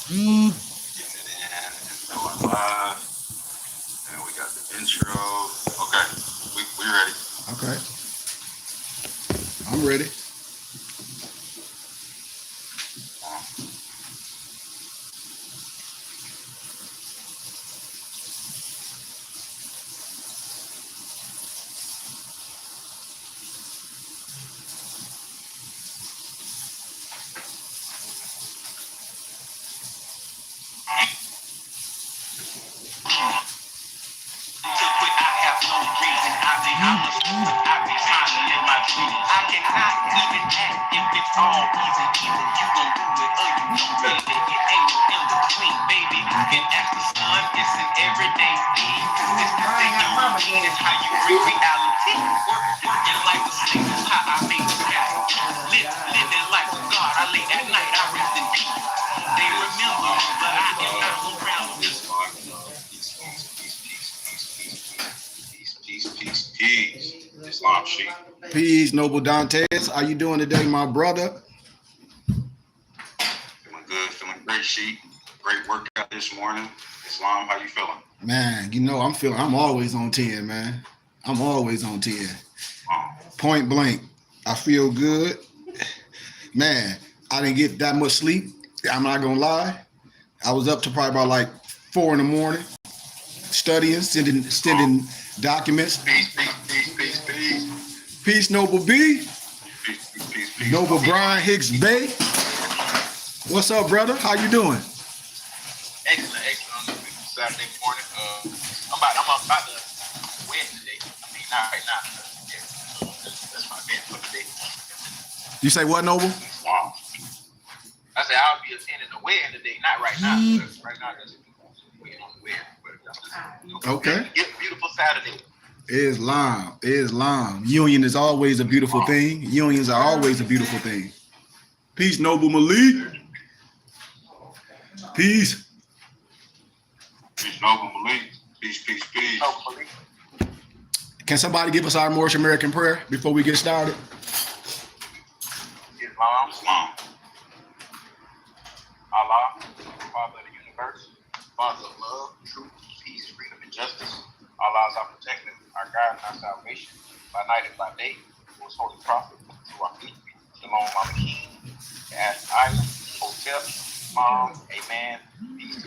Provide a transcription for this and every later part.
Getting it in. Going live. And we got the intro. Okay. We ready. Okay. I'm ready. I cannot even act if it's all easy. Either you gon' do it or you gon' feel it. It ain't no in between, baby. I can ask the sun, it's an everyday thing. Cause this the thing you routine is how you bring reality. Working like a slave is how I make the sky. Living like a god, I lay at night, I rest in peace. They remember, but I am not around this. Peace. Islam Sheikh. Peace, Noble Dantes. How you doing today, my brother? Feeling good, feeling great, Sheikh. Great workout this morning. Islam, how you feeling? Man, you know I'm always on 10, man. I'm always on 10. Point blank. I feel good. Man, I didn't get that much sleep. I'm not gonna lie. I was up to probably about like 4 in the morning, studying, sending documents. Peace. Peace, Noble B. Peace. Noble Brian Hicks Bay. What's up, brother? How you doing? Excellent. Saturday morning. I'm about to win today. I mean, not right now. Yeah. That's my band for today. You say what, Noble? Wow. I said I'll be attending the wedding today. Not right now. But right now, that's waiting on the wedding. But, Okay. Beautiful Saturday. Islam. Union is always a beautiful thing. Unions are always a beautiful thing. Peace, Noble Malik. Peace. Peace, Noble Malik. Peace. Can somebody give us our Moorish American prayer before we get started? Islam. Allah, Father of the universe, Father of love, truth, peace, freedom, and justice. Allah is our protector, our guide, and our salvation. By night and by day, who was holy prophet, to our feet, Shalom, Mama King, Ash Island, Hotel, Mom, Amen. Peace.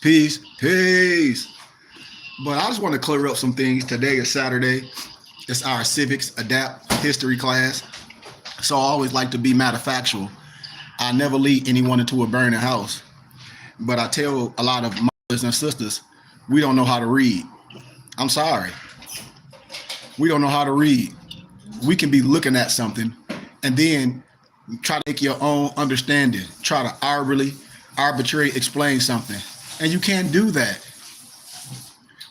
Peace. But I just want to clear up some things. Today is Saturday. It's our civics Adapt history class. So I always like to be matter factual. I never lead anyone into a burning house. But I tell a lot of mothers and sisters, we don't know how to read. I'm sorry. We don't know how to read. We can be looking at something and then try to make your own understanding. Try to arbitrarily explain something. And you can't do that.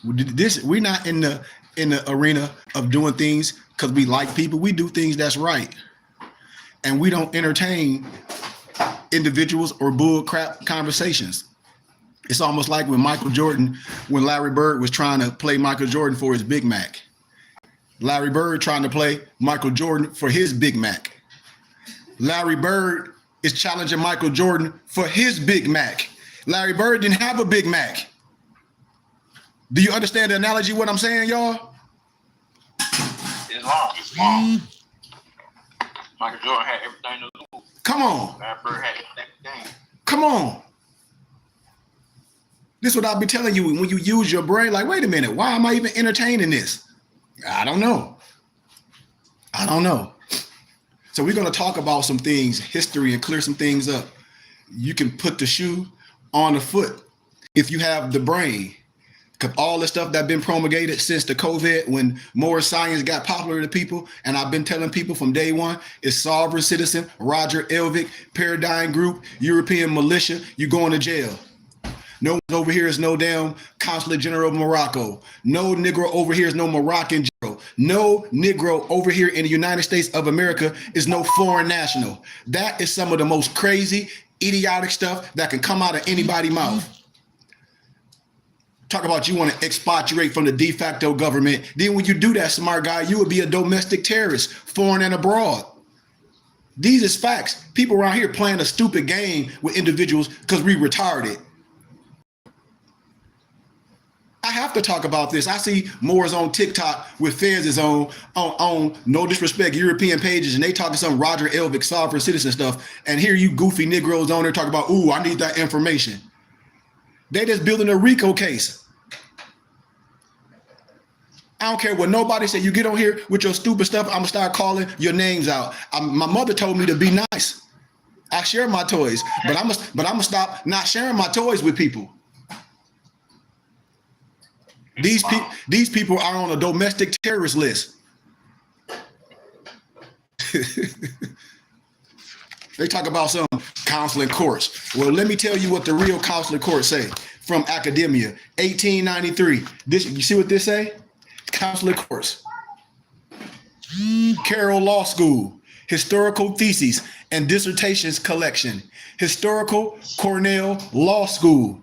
We're not in the arena of doing things because we like people. We do things that's right. And we don't entertain individuals or bull crap conversations. It's almost like when Larry Bird was trying to play Michael Jordan for his Big Mac. Larry Bird trying to play Michael Jordan for his Big Mac. Larry Bird is challenging Michael Jordan for his Big Mac. Larry Bird didn't have a Big Mac. Do you understand the analogy, what I'm saying, y'all? Islam. Michael Jordan had everything to lose. Come on. Larry Bird had everything. Come on. This is what I'll be telling you when you use your brain. Like, wait a minute, why am I even entertaining this? I don't know. So we're going to talk about some things, history, and clear some things up. You can put the shoe on the foot if you have the brain. Because all the stuff that's been promulgated since the COVID, when more science got popular to people, and I've been telling people from day one, is sovereign citizen, Roger Elvick, Paradigm Group, European militia, you going to jail. No one over here is no damn Consulate General of Morocco. No Negro over here is no Moroccan general. No Negro over here in the United States of America is no foreign national. That is some of the most crazy, idiotic stuff that can come out of anybody's mouth. Talk about you want to expatriate from the de facto government. Then when you do that, smart guy, you would be a domestic terrorist, foreign and abroad. These is facts. People around here playing a stupid game with individuals because we retarded. I have to talk about this. I see Moore's on TikTok with Fez on no disrespect, European pages, and they talking some Roger Elvick sovereign citizen stuff. And here you goofy Negroes on there talking about, ooh, I need that information. They just building a RICO case. I don't care what nobody say. You get on here with your stupid stuff, I'm gonna start calling your names out. My mother told me to be nice. I share my toys, but I'm gonna stop not sharing my toys with people. These people are on a domestic terrorist list. They talk about some counseling courts. Well, let me tell you what the real counseling courts say from academia. 1893. This, you see what this say? Counseling courts. Carroll Law School. Historical theses and dissertations collection. Historical Cornell Law School.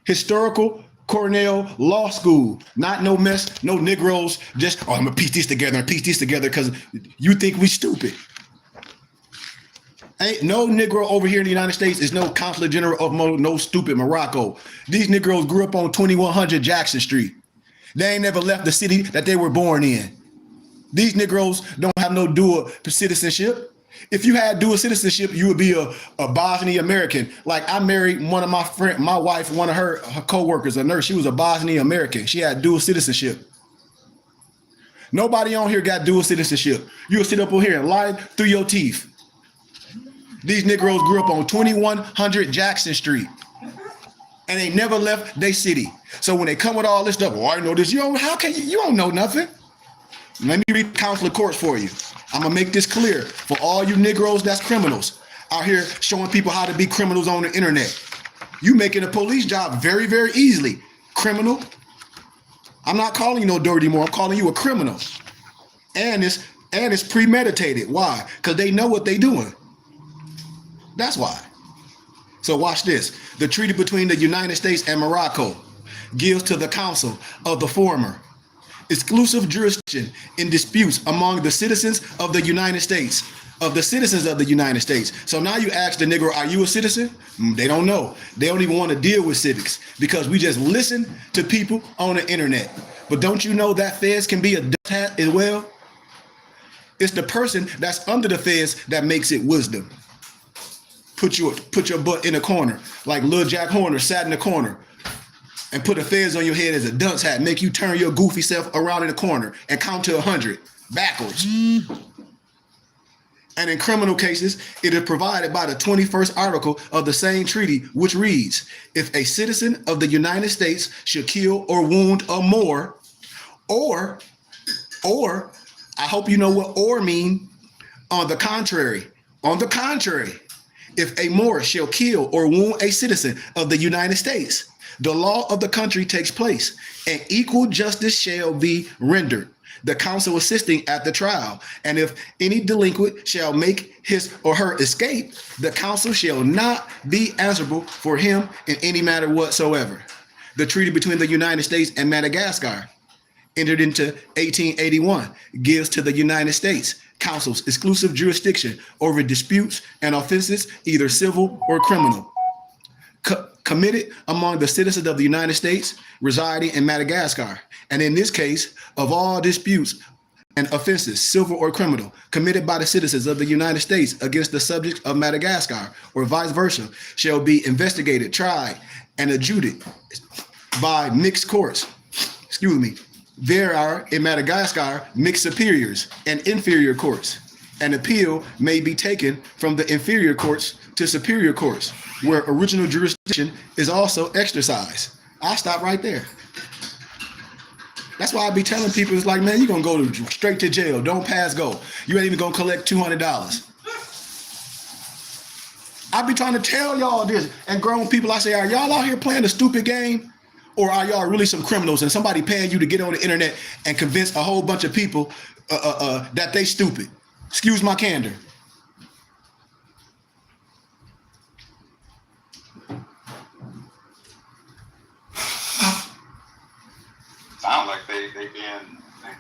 Historical Cornell Law School. Not no mess, no Negroes. Just, oh, I'm gonna piece this together and piece this together because you think we stupid. Ain't no Negro over here in the United States is no consular general of no stupid Morocco. These Negroes grew up on 2100 Jackson Street. They ain't never left the city that they were born in. These Negroes don't have no dual citizenship. If you had dual citizenship, you would be a Bosnian American. Like I married one of my wife, one of her co-workers, a nurse. She was a Bosnian American. She had dual citizenship. Nobody on here got dual citizenship. You'll sit up on here and lie through your teeth. These Negroes grew up on 2100 Jackson Street. And they never left their city. So when they come with all this stuff, oh, I know this. You don't know nothing. Let me read the counselor courts for you. I'm gonna make this clear for all you Negroes that's criminals out here showing people how to be criminals on the internet. You making a police job very, very easily. Criminal. I'm not calling you no dirty more. I'm calling you a criminal. And it's premeditated. Why? Because they know what they doing. That's why. So watch this. The treaty between the United States and Morocco gives to the council of the former exclusive jurisdiction in disputes among the citizens of the United States, So now you ask the Negro, are you a citizen? They don't know. They don't even want to deal with civics because we just listen to people on the internet. But don't you know that feds can be a dust hat as well? It's the person that's under the feds that makes it wisdom. Put your butt in a corner, like Lil Jack Horner sat in the corner and put a fez on your head as a dunce hat, make you turn your goofy self around in the corner and count to 100 backwards. And in criminal cases, it is provided by the 21st article of the same treaty, which reads, if a citizen of the United States should kill or wound a Moor, or, I hope you know what or mean, on the contrary, if a Moor shall kill or wound a citizen of the United States, the law of the country takes place, and equal justice shall be rendered, the counsel assisting at the trial. And if any delinquent shall make his or her escape, the counsel shall not be answerable for him in any matter whatsoever. The treaty between the United States and Madagascar, entered into 1881, gives to the United States council's exclusive jurisdiction over disputes and offenses, either civil or criminal, committed among the citizens of the United States residing in Madagascar. And in this case, of all disputes and offenses, civil or criminal, committed by the citizens of the United States against the subjects of Madagascar, or vice versa, shall be investigated, tried, and adjudicated by mixed courts. There are in Madagascar mixed superiors and inferior courts. An appeal may be taken from the inferior courts to superior courts, where original jurisdiction is also exercised. I stop right there. That's why I be telling people, it's like, man, you're gonna go straight to jail. Don't pass go. You ain't even gonna collect $200. I be trying to tell y'all this, and grown people, I say, are y'all out here playing a stupid game? Or are y'all really some criminals and somebody paying you to get on the internet and convince a whole bunch of people that they stupid? Excuse my candor.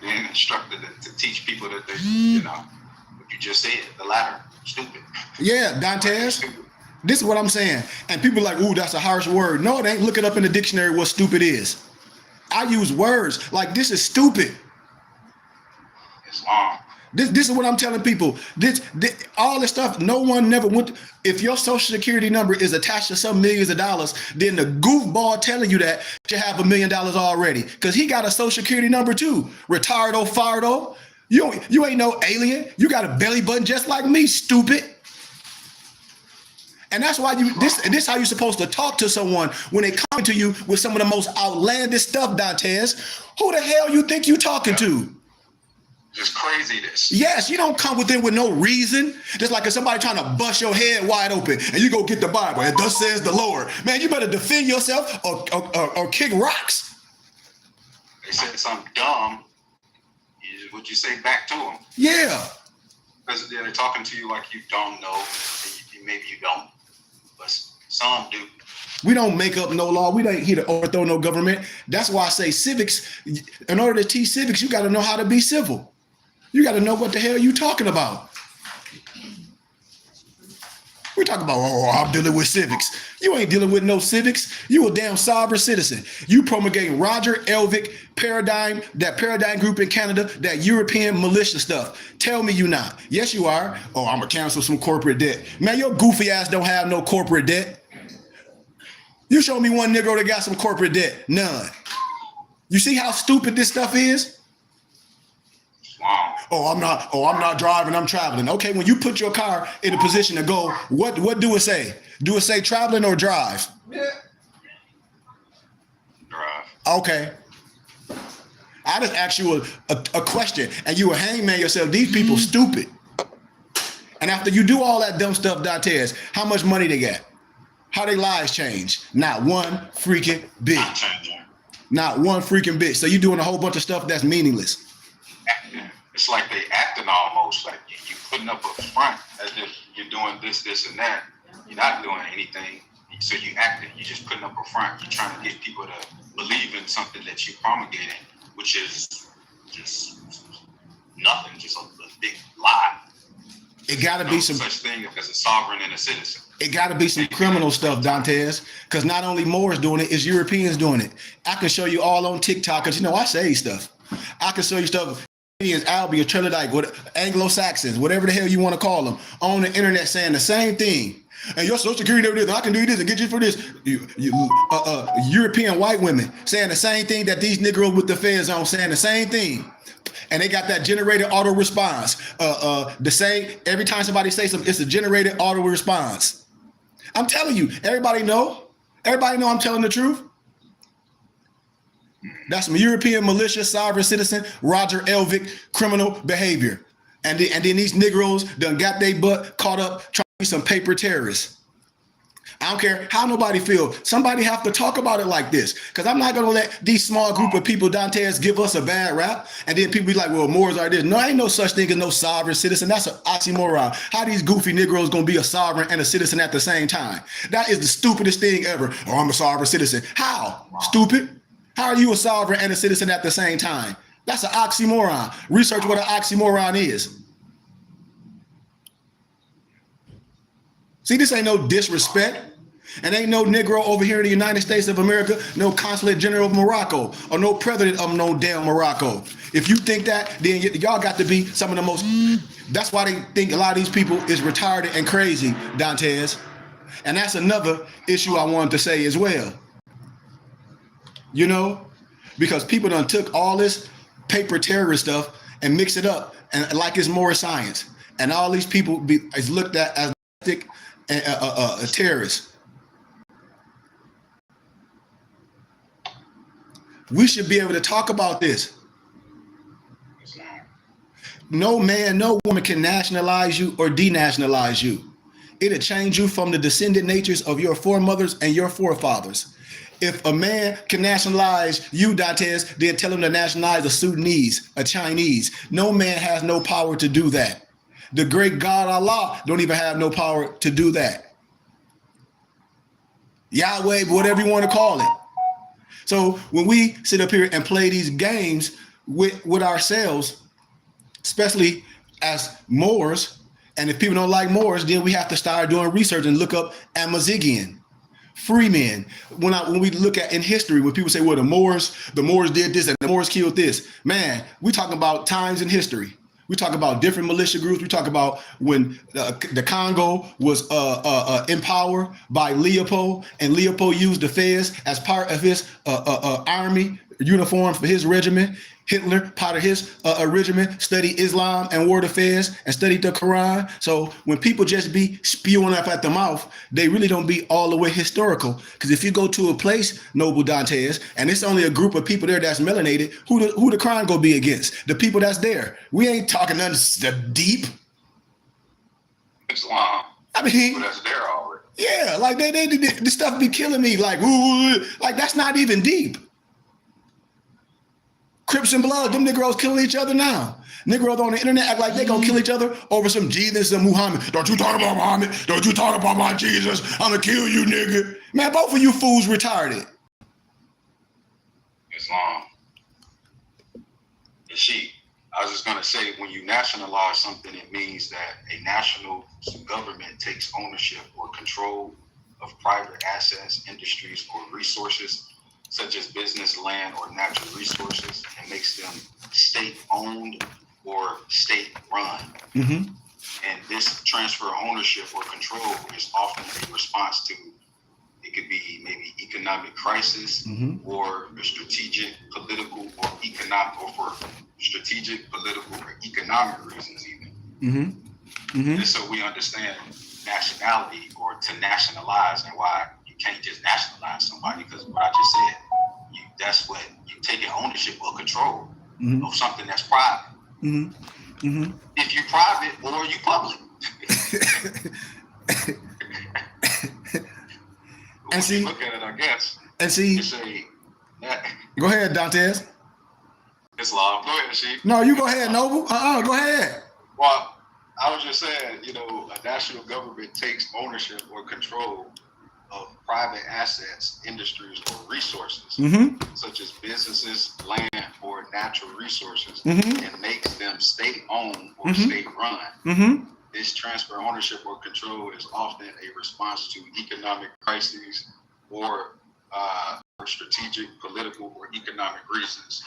being instructed to teach people that they, you know, what you just said, the latter, stupid. Yeah, Dantes. This is what I'm saying. And people are like, ooh, that's a harsh word. No, it ain't. Look it up in the dictionary what stupid is. I use words like this is stupid. It's long. This is what I'm telling people. This all this stuff, no one never went. If your social security number is attached to some millions of dollars, then the goofball telling you that you have $1 million already. Because he got a social security number too. Retardo, fardo. You ain't no alien. You got a belly button just like me, stupid. And that's why this how you're supposed to talk to someone when they come to you with some of the most outlandish stuff, Dantes. Who the hell you think you talking to? Just craziness. Yes, you don't come within with no reason. Just like if somebody trying to bust your head wide open and you go get the Bible and thus says the Lord. Man, you better defend yourself or kick rocks. They said something dumb. Would you say back to them? Yeah. Because they're talking to you like you don't know. Maybe you don't. But some do. We don't make up no law. We ain't here to overthrow no government. That's why I say civics. In order to teach civics, you got to know how to be civil. You got to know what the hell you talking about. We're talking about, oh, I'm dealing with civics. You ain't dealing with no civics. You a damn sovereign citizen. You promulgating Roger Elvick paradigm, that paradigm group in Canada, that European militia stuff. Tell me you not. Yes, you are. Oh, I'm going to cancel some corporate debt. Man, your goofy ass don't have no corporate debt. You show me one Negro that got some corporate debt. None. You see how stupid this stuff is? Wow. Oh, I'm not driving, I'm traveling. Okay, when you put your car in a position to go, what do it say? Do it say traveling or drive? Yeah. Drive. Okay. I just asked you a question and you were hangman yourself. These people stupid. And after you do all that dumb stuff, Dantes, how much money they got? How their lives change? Not one freaking bit. Not one freaking bit. So you doing a whole bunch of stuff that's meaningless. It's like they acting almost like you putting up a front as if you're doing this, and that. You're not doing anything. So you acting. You're just putting up a front. You're trying to get people to believe in something that you're promulgating, which is just nothing, just a big lie. It got to be some such thing as a sovereign and a citizen. It got to be some criminal stuff, Dantes, because not only Moors doing it, it's Europeans doing it. I can show you all on TikTok, because I say stuff. I can show you stuff. Albion, Trinidad, Anglo-Saxons, whatever the hell you want to call them, on the internet saying the same thing. And your social security never did. I can do this and get you for this. European white women saying the same thing that these Negroes with the feds on saying the same thing. And they got that generated auto response. The same every time somebody says something, it's a generated auto response. I'm telling you, everybody know I'm telling the truth. That's some European militia, sovereign citizen, Roger Elvick criminal behavior. And then these Negroes done got their butt caught up trying to be some paper terrorists. I don't care how nobody feel. Somebody have to talk about it like this. Because I'm not going to let these small group of people, Dantes, give us a bad rap. And then people be like, well, Moors are this. No, ain't no such thing as no sovereign citizen. That's an oxymoron. How these goofy Negroes going to be a sovereign and a citizen at the same time? That is the stupidest thing ever. Oh, I'm a sovereign citizen. How? Stupid. How are you a sovereign and a citizen at the same time? That's an oxymoron. Research what an oxymoron is. See, this ain't no disrespect. And ain't no Negro over here in the United States of America, no consulate general of Morocco, or no president of no damn Morocco. If you think that, then y'all got to be some of the most, that's why they think a lot of these people is retarded and crazy, Dantes. And that's another issue I wanted to say as well. Because people done took all this paper terrorist stuff and mix it up and like it's more science. And all these people is looked at as a terrorist. We should be able to talk about this. No man, no woman can nationalize you or denationalize you. It'll change you from the descendant natures of your foremothers and your forefathers. If a man can nationalize you, Dantes, then tell him to nationalize a Sudanese, a Chinese. No man has no power to do that. The great God Allah don't even have no power to do that. Yahweh, whatever you want to call it. So when we sit up here and play these games with ourselves, especially as Moors, and if people don't like Moors, then we have to start doing research and look up Amazigian, free men. When we look at in history, when people say, well, the Moors did this and the Moors killed this, man, we talking about times in history. We talk about different militia groups. We talk about when the Congo was empowered by Leopold, and Leopold used the Fez as part of his army uniform for his regiment. Hitler, part of his regiment, studied Islam and wore the Fez and studied the Quran. So when people just be spewing up at the mouth, they really don't be all the way historical. Because if you go to a place, Noble Dantes, and it's only a group of people there that's melanated, who the crime gonna be against? The people that's there. We ain't talking nothing deep. Islam. I mean, People that's there already. Yeah, like they this stuff be killing me. Like, ooh, like that's not even deep. Crips and Blood, them Negroes killing each other now. Negroes on the internet act like they gonna kill each other over some Jesus and Muhammad. Don't you talk about Muhammad. Don't you talk about my Jesus. I'm gonna kill you, nigga. Man, both of you fools retarded. Islam. And I was just gonna say, when you nationalize something, it means that a national government takes ownership or control of private assets, industries, or resources, such as business, land, or natural resources, and makes them state-owned or state-run. Mm-hmm. And this transfer of ownership or control is often a response to, it could be maybe economic crisis, Mm-hmm. or a strategic, political, or economic, or for strategic, political, or economic reasons even. Mm-hmm. Mm-hmm. And so we understand nationality, or to nationalize, and why you can't just nationalize somebody, because what I just said, that's what you taking ownership or control Mm-hmm. of something that's private. Mm-hmm. Mm-hmm. If you private or you public. And see, look at it, I guess. And see, You say, go ahead, Dantes. Islam. Go ahead, Sheik. No, you go ahead, Noble. Go ahead. Well, I was just saying, a national government takes ownership or control of private assets, industries, or resources, Mm-hmm. such as businesses, land, or natural resources, Mm-hmm. and makes them state-owned or Mm-hmm. state-run. Mm-hmm. This transfer of ownership or control is often a response to economic crises or strategic, political, or economic reasons.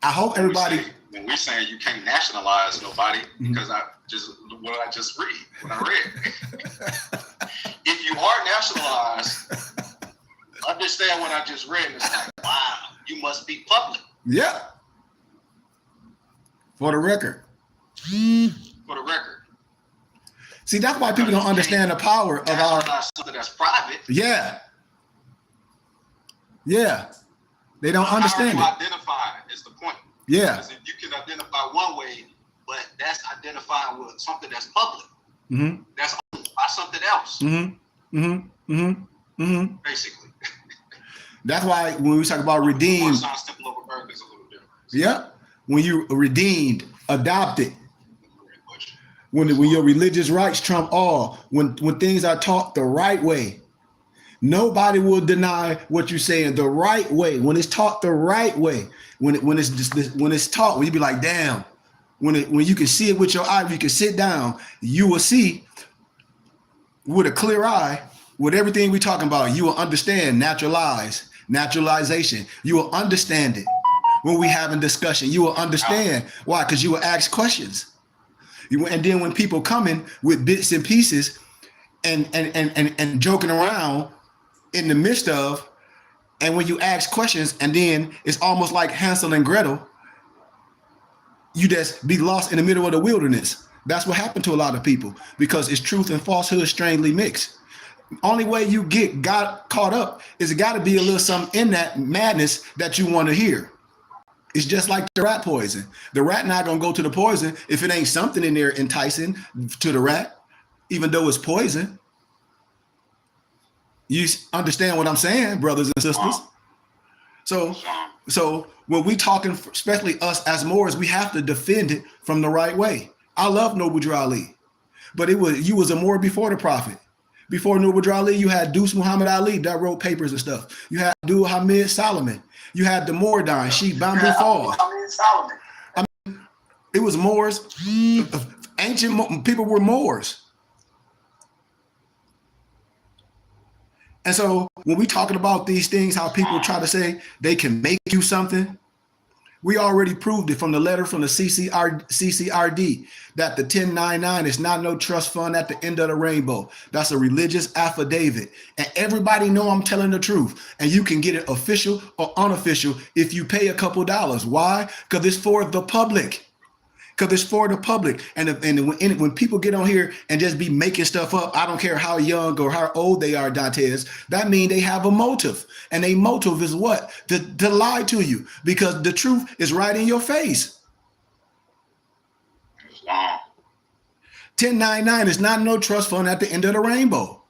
I hope everybody. When we're saying you can't nationalize nobody, because I read. If you are nationalized, understand what I just read. It's like, wow, you must be public. Yeah. For the record. For the record. See, that's why people don't understand the power of our. Something that's private. Yeah. Yeah. They don't understand How it. are you identifying is the point. Yeah. Because if you can identify one way, but that's identifying with something that's public. Mm-hmm. That's owned by something else. Mm-hmm. Mm-hmm. Mm-hmm. Mm-hmm. Basically. That's why when we talk about redeemed. Temple of America is a little different. Yeah. When you redeemed, adopted. When your religious rights trump all. When things are taught the right way. Nobody will deny what you're saying the right way. When it's taught the right way, when it's taught, when you be like, damn, when you can see it with your eye, you can sit down, you will see with a clear eye, with everything we're talking about, you will understand naturalization. You will understand it. When we having discussion, you will understand why, because you will ask questions. And then when people come in with bits and pieces and joking around in the midst of, and when you ask questions, and then it's almost like Hansel and Gretel, you just be lost in the middle of the wilderness. That's what happened to a lot of people, because it's truth and falsehood strangely mixed. Only way you got caught up is it got to be a little something in that madness that you want to hear. It's just like the rat poison. The rat not gonna go to the poison if it ain't something in there enticing to the rat, even though it's poison. You understand what I'm saying, brothers and sisters? So when we talking, especially us as Moors, we have to defend it from the right way. I love Noble Drew Ali, but you was a Moor before the prophet. Before Noble Ali, you had Deuce Muhammad Ali that wrote papers and stuff. You had Abdul Hamid Solomon. You had the Mordine, Sheikh Bamboo Fall. It was Moors. Ancient people were Moors. And so when we talking about these things, how people try to say they can make you something, we already proved it from the letter from the CCRD that the 1099 is not no trust fund at the end of the rainbow. That's a religious affidavit. And everybody know I'm telling the truth. And you can get it official or unofficial if you pay a couple dollars. Why? Because it's for the public. Because it's for the public. And when people get on here and just be making stuff up, I don't care how young or how old they are, Dantes, that means they have a motive. And a motive is what? To lie to you. Because the truth is right in your face. 1099 is not no trust fund at the end of the rainbow.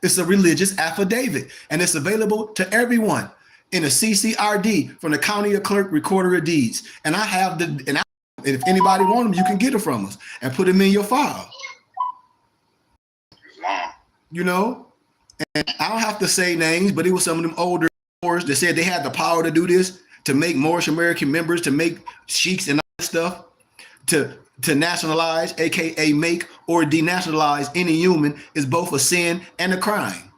It's a religious affidavit. And it's available to everyone in a CCRD from the County Clerk Recorder of Deeds. And I have and if anybody want them, you can get it from us and put them in your file. You know, and I don't have to say names, but it was some of them older Moors that said they had the power to do this, to make Moorish American members, to make sheiks and all that stuff, to nationalize, aka make or denationalize any human is both a sin and a crime.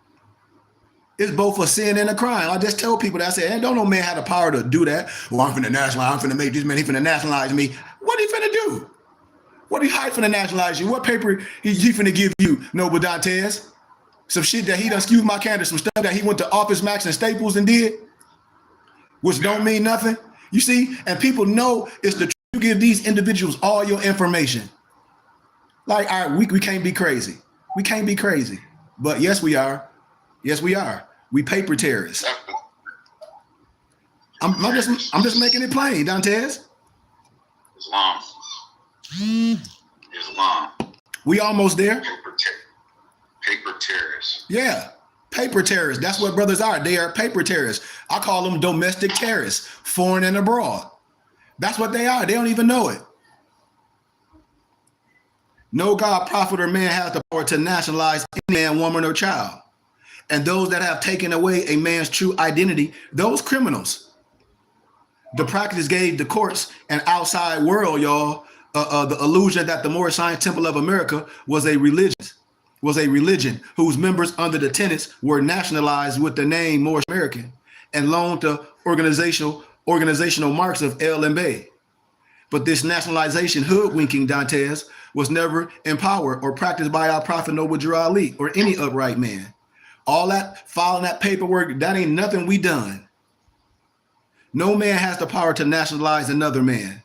It's both a sin and a crime. I just tell people that, I say, hey, don't no man have the power to do that. Well, I'm finna nationalize, I'm finna make this man, he finna nationalize me. What he finna do? What he finna nationalize you? What paper he finna give you, Noble Dantes? Some shit that he done, excuse my candor, some stuff that he went to Office Max and Staples and did, which don't mean nothing. You see, and people know it's the truth. You give these individuals all your information. Like, all right, we can't be crazy. We can't be crazy. But yes, we are. Yes, we are. We paper terrorists. I'm just making it plain, Dantes. Islam. We almost there. Paper terrorists. Yeah, paper terrorists. That's what brothers are. They are paper terrorists. I call them domestic terrorists, foreign and abroad. That's what they are. They don't even know it. No God, prophet, or man has the power to nationalize any man, woman, or child. And those that have taken away a man's true identity, those criminals. The practice gave the courts and outside world, y'all, the illusion that the Moorish Science Temple of America was a religion whose members under the tenets were nationalized with the name Moorish American and loaned to organizational marks of El and Bay. But this nationalization hoodwinking, Dantes, was never empowered or practiced by our prophet Noble Ali or any upright man. All that filing that paperwork, that ain't nothing we done. No man has the power to nationalize another man.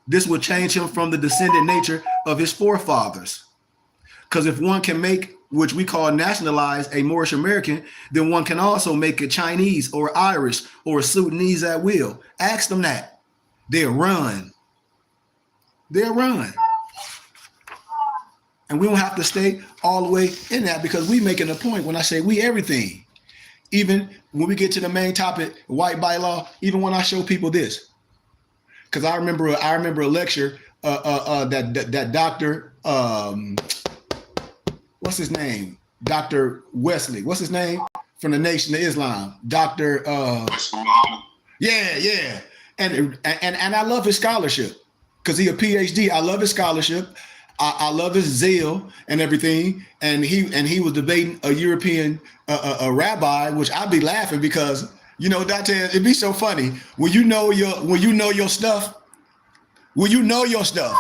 This would change him from the descendant nature of his forefathers. Because if one can make, which we call nationalize, a Moorish American, then one can also make a Chinese or Irish or Sudanese at will. Ask them that. They'll run. They'll run. And we don't have to stay all the way in that, because we making a point when I say we everything. Even when we get to the main topic, white bylaw, even when I show people this. Because I remember a lecture that Dr. What's his name? Dr. Wesley. What's his name? From the Nation of Islam. Dr. Yeah. And I love his scholarship because he a PhD. I love his scholarship. I love his zeal and everything. And he was debating a European a rabbi, which I'd be laughing because, you know, Dr. It'd be so funny when you know your stuff. When you know your stuff,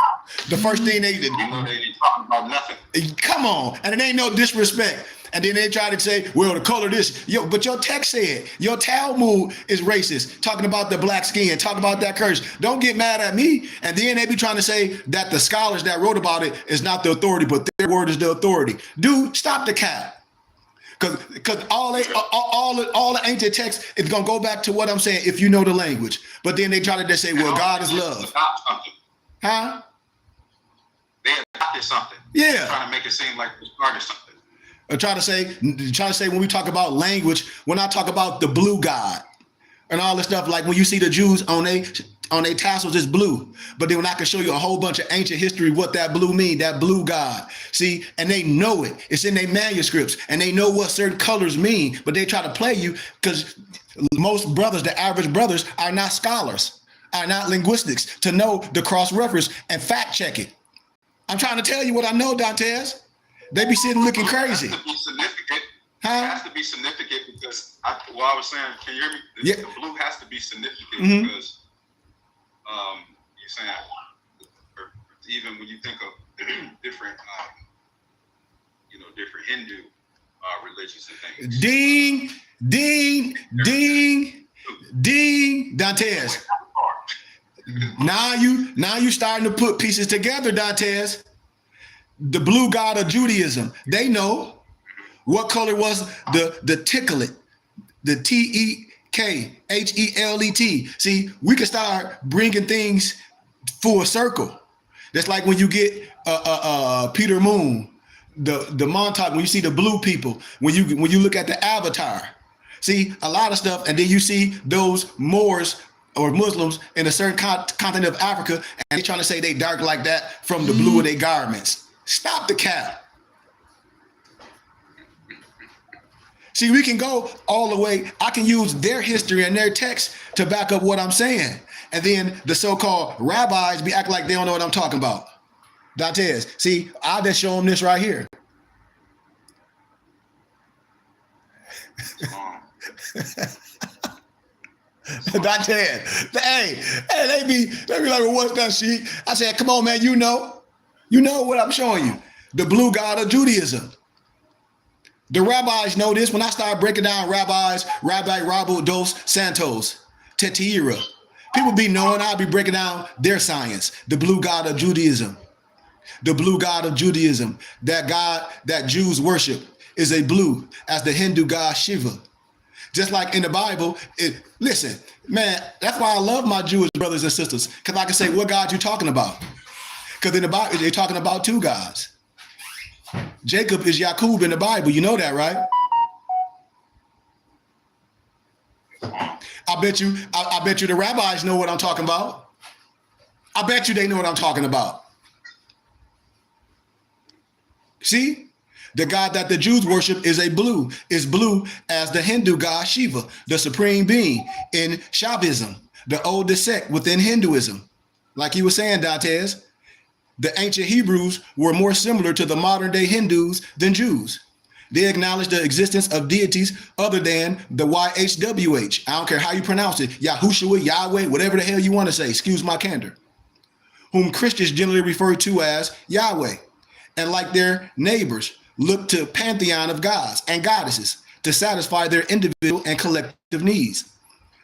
the first thing they did, they talking about nothing. Come on, and it ain't no disrespect. And then they try to say, well, the color this, but your text said, your Talmud is racist, talking about the black skin, talking about that curse. Don't get mad at me. And then they be trying to say that the scholars that wrote about it is not the authority, but their word is the authority. Dude, stop the cap. Because all the ancient texts is gonna go back to what I'm saying if you know the language. But then they try to just say, well, God is love. Huh? They adopted something. Yeah. They're trying to make it seem like they started something. Try to say when we talk about language, when I talk about the blue God and all this stuff, like when you see the Jews on on their tassels is blue. But then when I can show you a whole bunch of ancient history, what that blue mean, that blue god. See, and they know it. It's in their manuscripts, and they know what certain colors mean, but they try to play you because most brothers, the average brothers, are not scholars, are not linguistics to know the cross-reference and fact check it. I'm trying to tell you what I know, Dantes. They be sitting looking crazy. It has to be significant. Huh? It has to be significant because I was saying, can you hear me? Yeah. The blue has to be significant because you're saying, even when you think of different, different Hindu religions and things. Ding, Dantes. Now you starting to put pieces together, Dantes. The blue god of Judaism. They know what color was the ticklet, the TEKHELET. See, we can start bringing things full circle. That's like when you get Peter Moon, the Montauk, when you see the blue people, when you look at the Avatar. See, a lot of stuff, and then you see those Moors or Muslims in a certain continent of Africa, and they trying to say they dark like that from the blue of their garments. Stop the cap. See, we can go all the way. I can use their history and their text to back up what I'm saying. And then the so-called rabbis be acting like they don't know what I'm talking about. Dantes, see, I'll just show them this right here. Dantes, hey, they be like, well, what's that, sheet? I said, come on, man, you know what I'm showing you. The blue god of Judaism. The rabbis know this. When I start breaking down rabbis, Rabbi Rabu dos Santos, Tetiera, people be knowing I'll be breaking down their science. The blue god of Judaism. The blue god of Judaism. That God that Jews worship is a blue as the Hindu god Shiva. Just like in the Bible, listen, man, that's why I love my Jewish brothers and sisters, because I can say, what God you talking about? Because in the Bible, they're talking about two gods. Jacob is Yakub in the Bible. You know that, right? I bet you the rabbis know what I'm talking about. I bet you they know what I'm talking about. See? The God that the Jews worship is blue as the Hindu god Shiva, the supreme being in Shaivism, the oldest sect within Hinduism. Like you were saying, Dantes, the ancient Hebrews were more similar to the modern day Hindus than Jews. They acknowledge the existence of deities other than the YHWH. I don't care how you pronounce it, Yahushua, Yahweh, whatever the hell you want to say, excuse my candor, whom Christians generally refer to as Yahweh. And like their neighbors, look to pantheon of gods and goddesses to satisfy their individual and collective needs.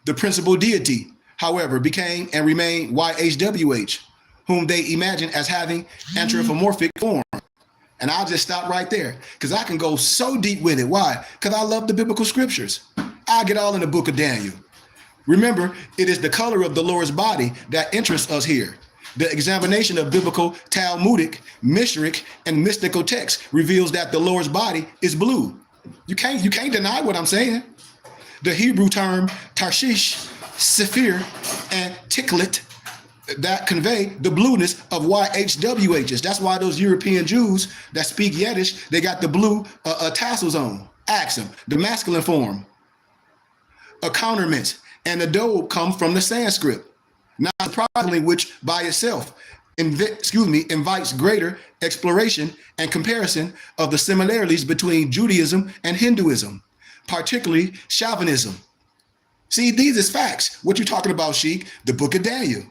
The principal deity, however, became and remained YHWH, whom they imagine as having anthropomorphic form. And I'll just stop right there because I can go so deep with it. Why? Because I love the biblical scriptures. I'll get all in the book of Daniel. Remember, it is the color of the Lord's body that interests us here. The examination of biblical, Talmudic, Mishric, and mystical texts reveals that the Lord's body is blue. You can't deny what I'm saying. The Hebrew term Tarshish, Sephir, and Tiklit that convey the blueness of YHWHs. That's why those European Jews that speak Yiddish, they got the blue tassels on. Axum, the masculine form. Accoutrements and the dobe come from the Sanskrit. Not surprisingly, which by itself invites greater exploration and comparison of the similarities between Judaism and Hinduism, particularly Shaivism. See, these is facts. What you talking about, Sheik? The book of Daniel.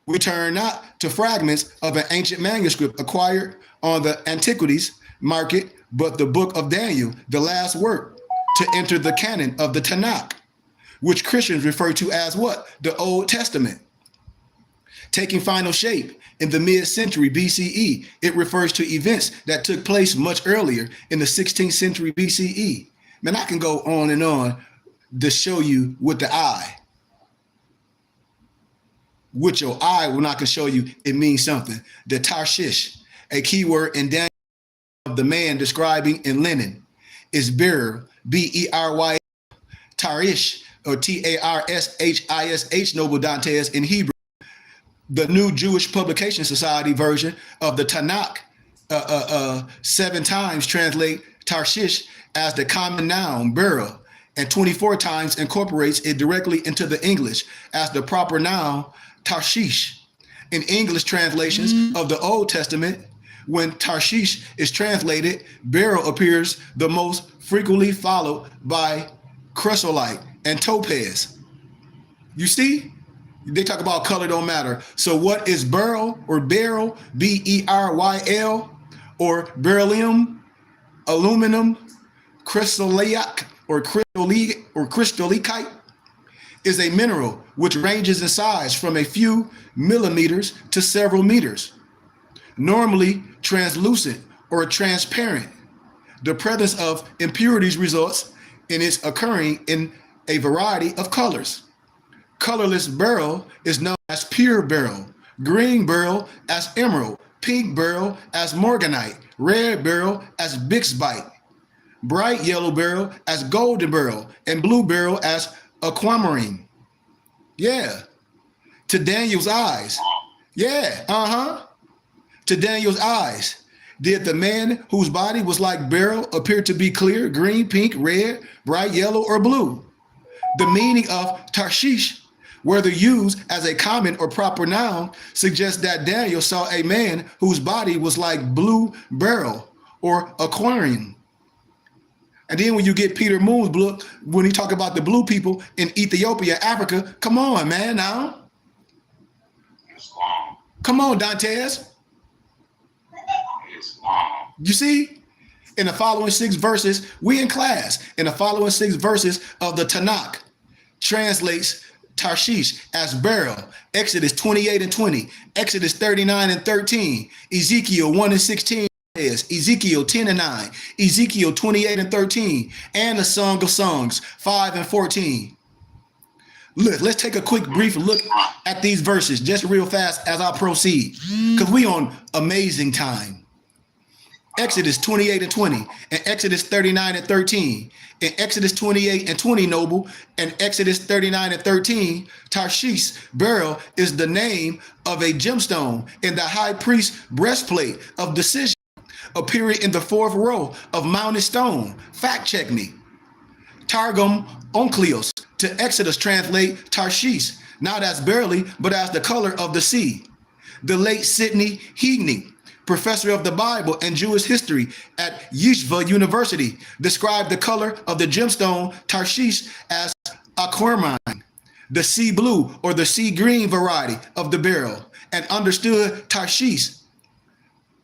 We turn not to fragments of an ancient manuscript acquired on the antiquities market, but the book of Daniel, the last work to enter the canon of the Tanakh, which Christians refer to as what? The Old Testament. Taking final shape in the mid-century BCE, it refers to events that took place much earlier in the 16th century BCE. Man, I can go on and on to show you with the eye. With your eye, when I can show you, it means something. The Tarshish, a keyword in Daniel of the man describing in linen, is bearer, B-E-R-Y, Tarish, or Tarshhish, Noble Dantes, in Hebrew. The New Jewish Publication Society version of the Tanakh 7 times translate Tarshish as the common noun beryl, and 24 times incorporates it directly into the English as the proper noun Tarshish. In English translations of the Old Testament, when Tarshish is translated, beryl appears the most frequently, followed by chrysolite and topaz. You see? They talk about color don't matter. So what is beryl or beryl, B-E-R-Y-L, or beryllium, aluminum, crystallite or crystallicite, is a mineral which ranges in size from a few millimeters to several meters, normally translucent or transparent. The presence of impurities results in its occurring in a variety of colors. Colorless beryl is known as pure beryl, green beryl as emerald, pink beryl as morganite, red beryl as bixbyite, bright yellow beryl as golden beryl, and blue beryl as aquamarine. Yeah. To Daniel's eyes. Yeah. To Daniel's eyes. Did the man whose body was like beryl appear to be clear, green, pink, red, bright yellow, or blue? The meaning of Tarshish, whether used as a common or proper noun, suggests that Daniel saw a man whose body was like blue beryl or aquarium. And then when you get Peter Moon's book, when he talk about the blue people in Ethiopia, Africa, come on, man, now. It's long. Come on, Dantes. It's long. You see? In the following 6 verses, we in class. In the following 6 verses of the Tanakh translates Tarshish as beryl. Exodus 28 and 20, Exodus 39 and 13, Ezekiel 1 and 16, Ezekiel 10 and 9, Ezekiel 28 and 13, and the Song of Songs 5 and 14. Look, let's take a quick brief look at these verses just real fast as I proceed, because we on amazing time. Exodus 28 and 20, and Exodus 39 and 13, in Exodus 28 and 20, Noble, and Exodus 39 and 13, Tarshish beryl is the name of a gemstone in the high priest's breastplate of decision, appearing in the 4th row of mounted stone. Fact check me. Targum Onklios to Exodus translate Tarshish not as barely, but as the color of the sea. The late Sidney Heagney, professor of the Bible and Jewish history at Yeshiva University, described the color of the gemstone Tarshish as aquamarine, the sea blue or the sea green variety of the beryl, and understood Tarshish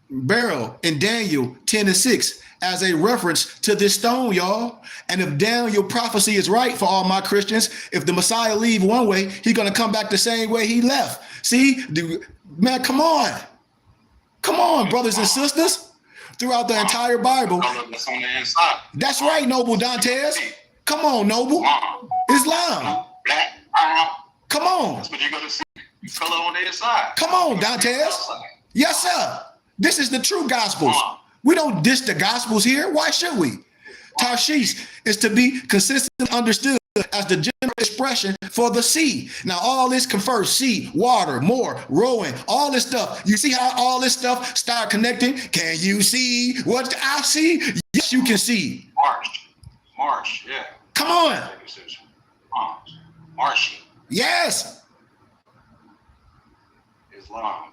beryl in Daniel 10 and 6 as a reference to this stone, y'all. And if Daniel prophecy is right for all my Christians, if the Messiah leave one way, he's going to come back the same way he left. See, man, come on. Come on, brothers and sisters, throughout the entire Bible. That's on the inside. That's right, Noble Dantes. Come on, Noble. Islam. Black, brown. Come on. That's what you're going to see. Color on the inside. Come on, Dantes. Yes, sir. This is the true gospels. We don't diss the gospels here. Why should we? Tarshish is to be consistently understood as the general expression for the sea. Now, all this confers sea, water, more, rowing, all this stuff. You see how all this stuff start connecting? Can you see what I see? Yes, you can see. Marsh, yeah. Come on. Marshy. Yes. Islam.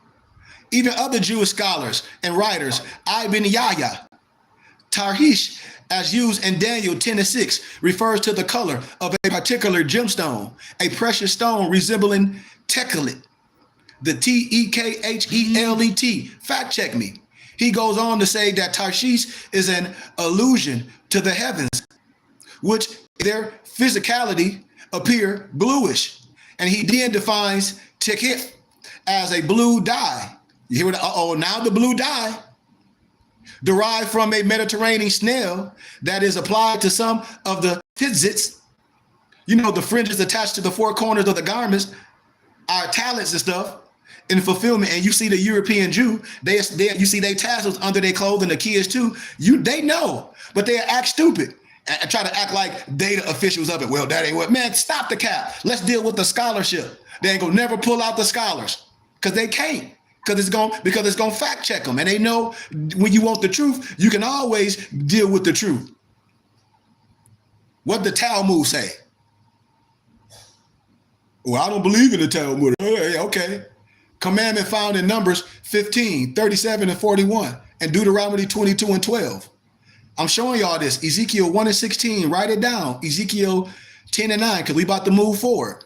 Even other Jewish scholars and writers, Ibn Yahya, Tarshish, as used in Daniel 10 and 6, refers to the color of a particular gemstone, a precious stone resembling techelet, the Tekhelet. Fact check me. He goes on to say that Tarshish is an allusion to the heavens, which their physicality appear bluish. And he then defines Tekhet as a blue dye. You hear what? Now the blue dye, derived from a Mediterranean snail that is applied to some of the tzitzits. You know, the fringes attached to the 4 corners of the garments, our talents and stuff in fulfillment. And you see the European Jew, you see they tassels under their clothing, the kids too. They know, but they act stupid and try to act like data officials of it. Well, that ain't what, man, stop the cap. Let's deal with the scholarship. They ain't gonna never pull out the scholars because they can't. Because it's gonna fact check them, and they know when you want the truth, you can always deal with the truth. What the Talmud say? Well, I don't believe in the Talmud. Hey, okay. Commandment found in Numbers 15, 37, and 41, and Deuteronomy 22 and 12. I'm showing y'all this. Ezekiel 1 and 16, write it down. Ezekiel 10 and 9, because we about to move forward.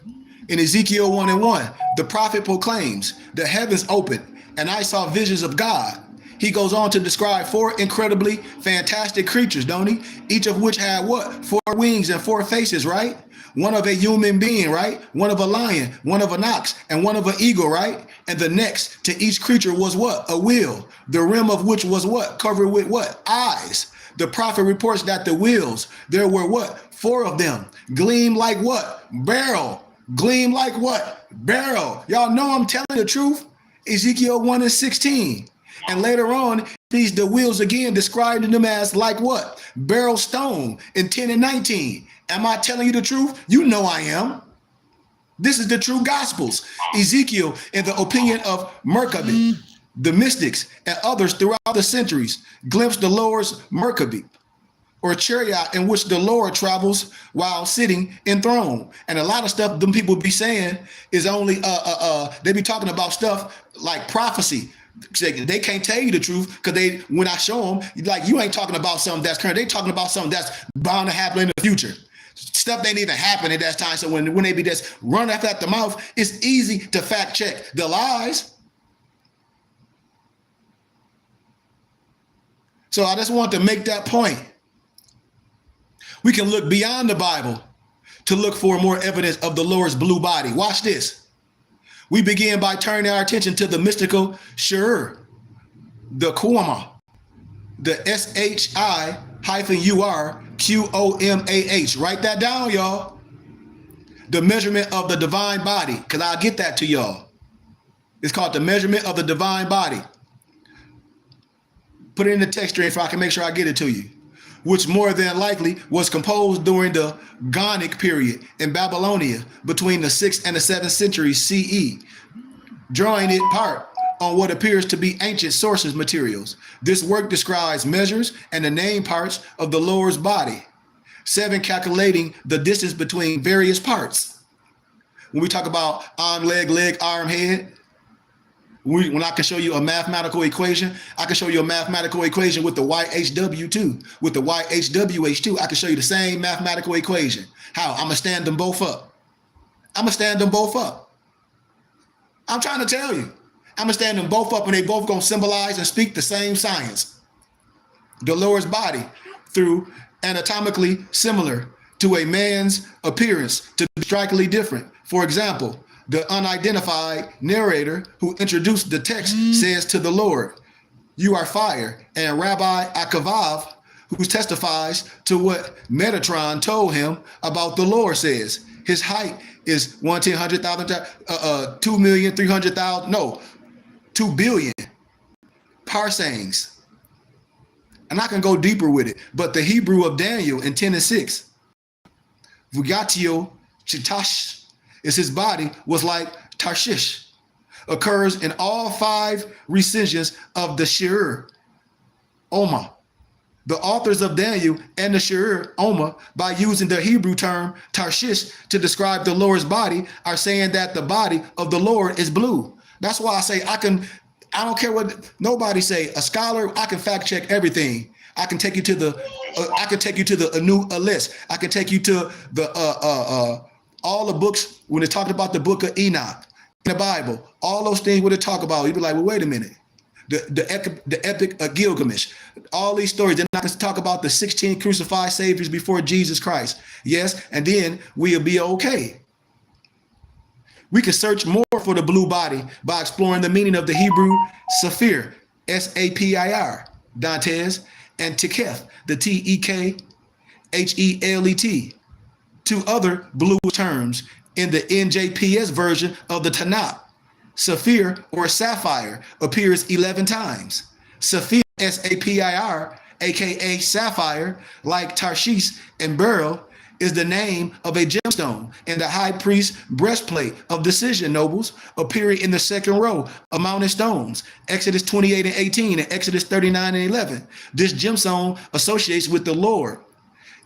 In Ezekiel 1 and 1, the prophet proclaims, the heavens opened, and I saw visions of God. He goes on to describe 4 incredibly fantastic creatures, don't he? Each of which had what? 4 wings and 4 faces, right? One of a human being, right? One of a lion, one of an ox, and one of an eagle, right? And the next to each creature was what? A wheel, the rim of which was what? Covered with what? Eyes. The prophet reports that the wheels, there were what? 4 of them, gleam like what? Beryl. Gleam like what? Beryl. Y'all know I'm telling the truth. Ezekiel 1 and 16. And later on, these the wheels again describing them as like what? Beryl stone in 10 and 19. Am I telling you the truth? You know I am. This is the true gospels. Ezekiel, in the opinion of Merkabah, the mystics and others throughout the centuries, glimpsed the Lord's Merkabah, or chariot in which the Lord travels while sitting enthroned. And a lot of stuff them people be saying is only they be talking about stuff like prophecy. They can't tell you the truth because when I show them, like, you ain't talking about something that's current. They talking about something that's bound to happen in the future. Stuff ain't even happened at that time. So when they be just run after at the mouth, it's easy to fact check the lies. So I just want to make that point. We can look beyond the Bible to look for more evidence of the Lord's blue body. Watch this. We begin by turning our attention to the mystical Shur, the Qumah, the SHI-URQOMAH. Write that down, y'all. The measurement of the divine body, because I'll get that to y'all. It's called the measurement of the divine body. Put it in the text string if I can make sure I get it to you. Which more than likely was composed during the Gonic period in Babylonia between the 6th and the 7th centuries CE, drawing it part on what appears to be ancient sources materials. This work describes measures and the name parts of the Lord's body, 7 calculating the distance between various parts. When we talk about arm, leg, arm, head, when I can show you a mathematical equation, I can show you a mathematical equation with the YHW too. With the YHWH2, I can show you the same mathematical equation. How? I'm going to stand them both up. I'm trying to tell you. I'm going to stand them both up and they both going to symbolize and speak the same science. The Lord's body, through anatomically similar to a man's appearance, to be strikingly different. For example, the unidentified narrator who introduced the text says to the Lord, "You are fire." And Rabbi Akavav, who testifies to what Metatron told him about the Lord, says his height is 2 billion parsangs. And I can go deeper with it, but the Hebrew of Daniel in 10 and 6, Vugatio Chitash, is his body was like Tarshish, occurs in all 5 recensions of the Shir Oma. The authors of Daniel and the Shir Oma, by using the Hebrew term Tarshish to describe the Lord's body, are saying that the body of the Lord is blue. That's why I say I don't care what nobody say. A scholar, I can fact check everything. I can take you to the Anu list. I can take you to the all the books when they talked about the book of Enoch, in the Bible, all those things when they talk about, you'd be like, well, wait a minute. The epic of Gilgamesh, all these stories, they're not going to talk about the 16 crucified saviors before Jesus Christ. Yes, and then we'll be okay. We can search more for the blue body by exploring the meaning of the Hebrew Saphir, S-A-P-I-R, Dantes, and Teketh, the T-E-K-H-E-L-E-T. 2 other blue terms in the NJPS version of the Tanakh. Saphir or sapphire appears 11 times. Saphir, S-A-P-I-R, aka sapphire, like Tarshish and beryl, is the name of a gemstone in the high priest's breastplate of decision, nobles, appearing in the second row of mounted stones, Exodus 28 and 18 and Exodus 39 and 11. This gemstone associates with the Lord,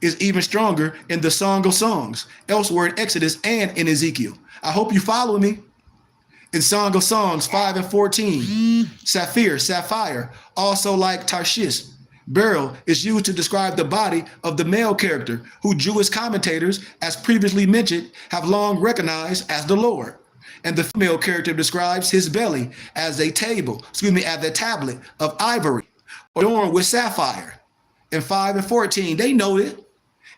is even stronger in the Song of Songs, elsewhere in Exodus and in Ezekiel. I hope you follow me. In Song of Songs 5 and 14, sapphire, also like Tarshish, beryl is used to describe the body of the male character who Jewish commentators, as previously mentioned, have long recognized as the Lord. And the female character describes his belly as a tablet of ivory adorned with sapphire. In 5 and 14, they noted.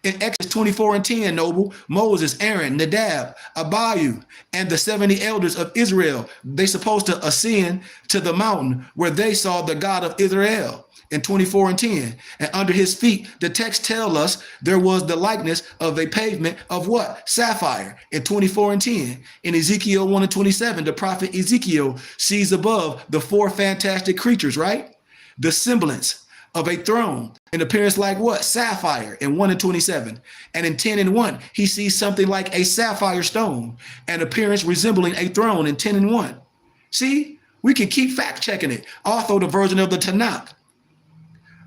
In Exodus 24 and 10, noble, Moses, Aaron, Nadab, Abihu, and the 70 elders of Israel, they supposed to ascend to the mountain where they saw the God of Israel. In 24 and 10, and under his feet, the text tells us there was the likeness of a pavement of what? Sapphire. In 24 and 10, in Ezekiel 1 and 27, the prophet Ezekiel sees above the four fantastic creatures, right? The semblance of a throne, in appearance like what? Sapphire in 1 and 27. And in 10 and 1, he sees something like a sapphire stone, an appearance resembling a throne in 10 and 1. See, we can keep fact checking it. Also, the version of the Tanakh,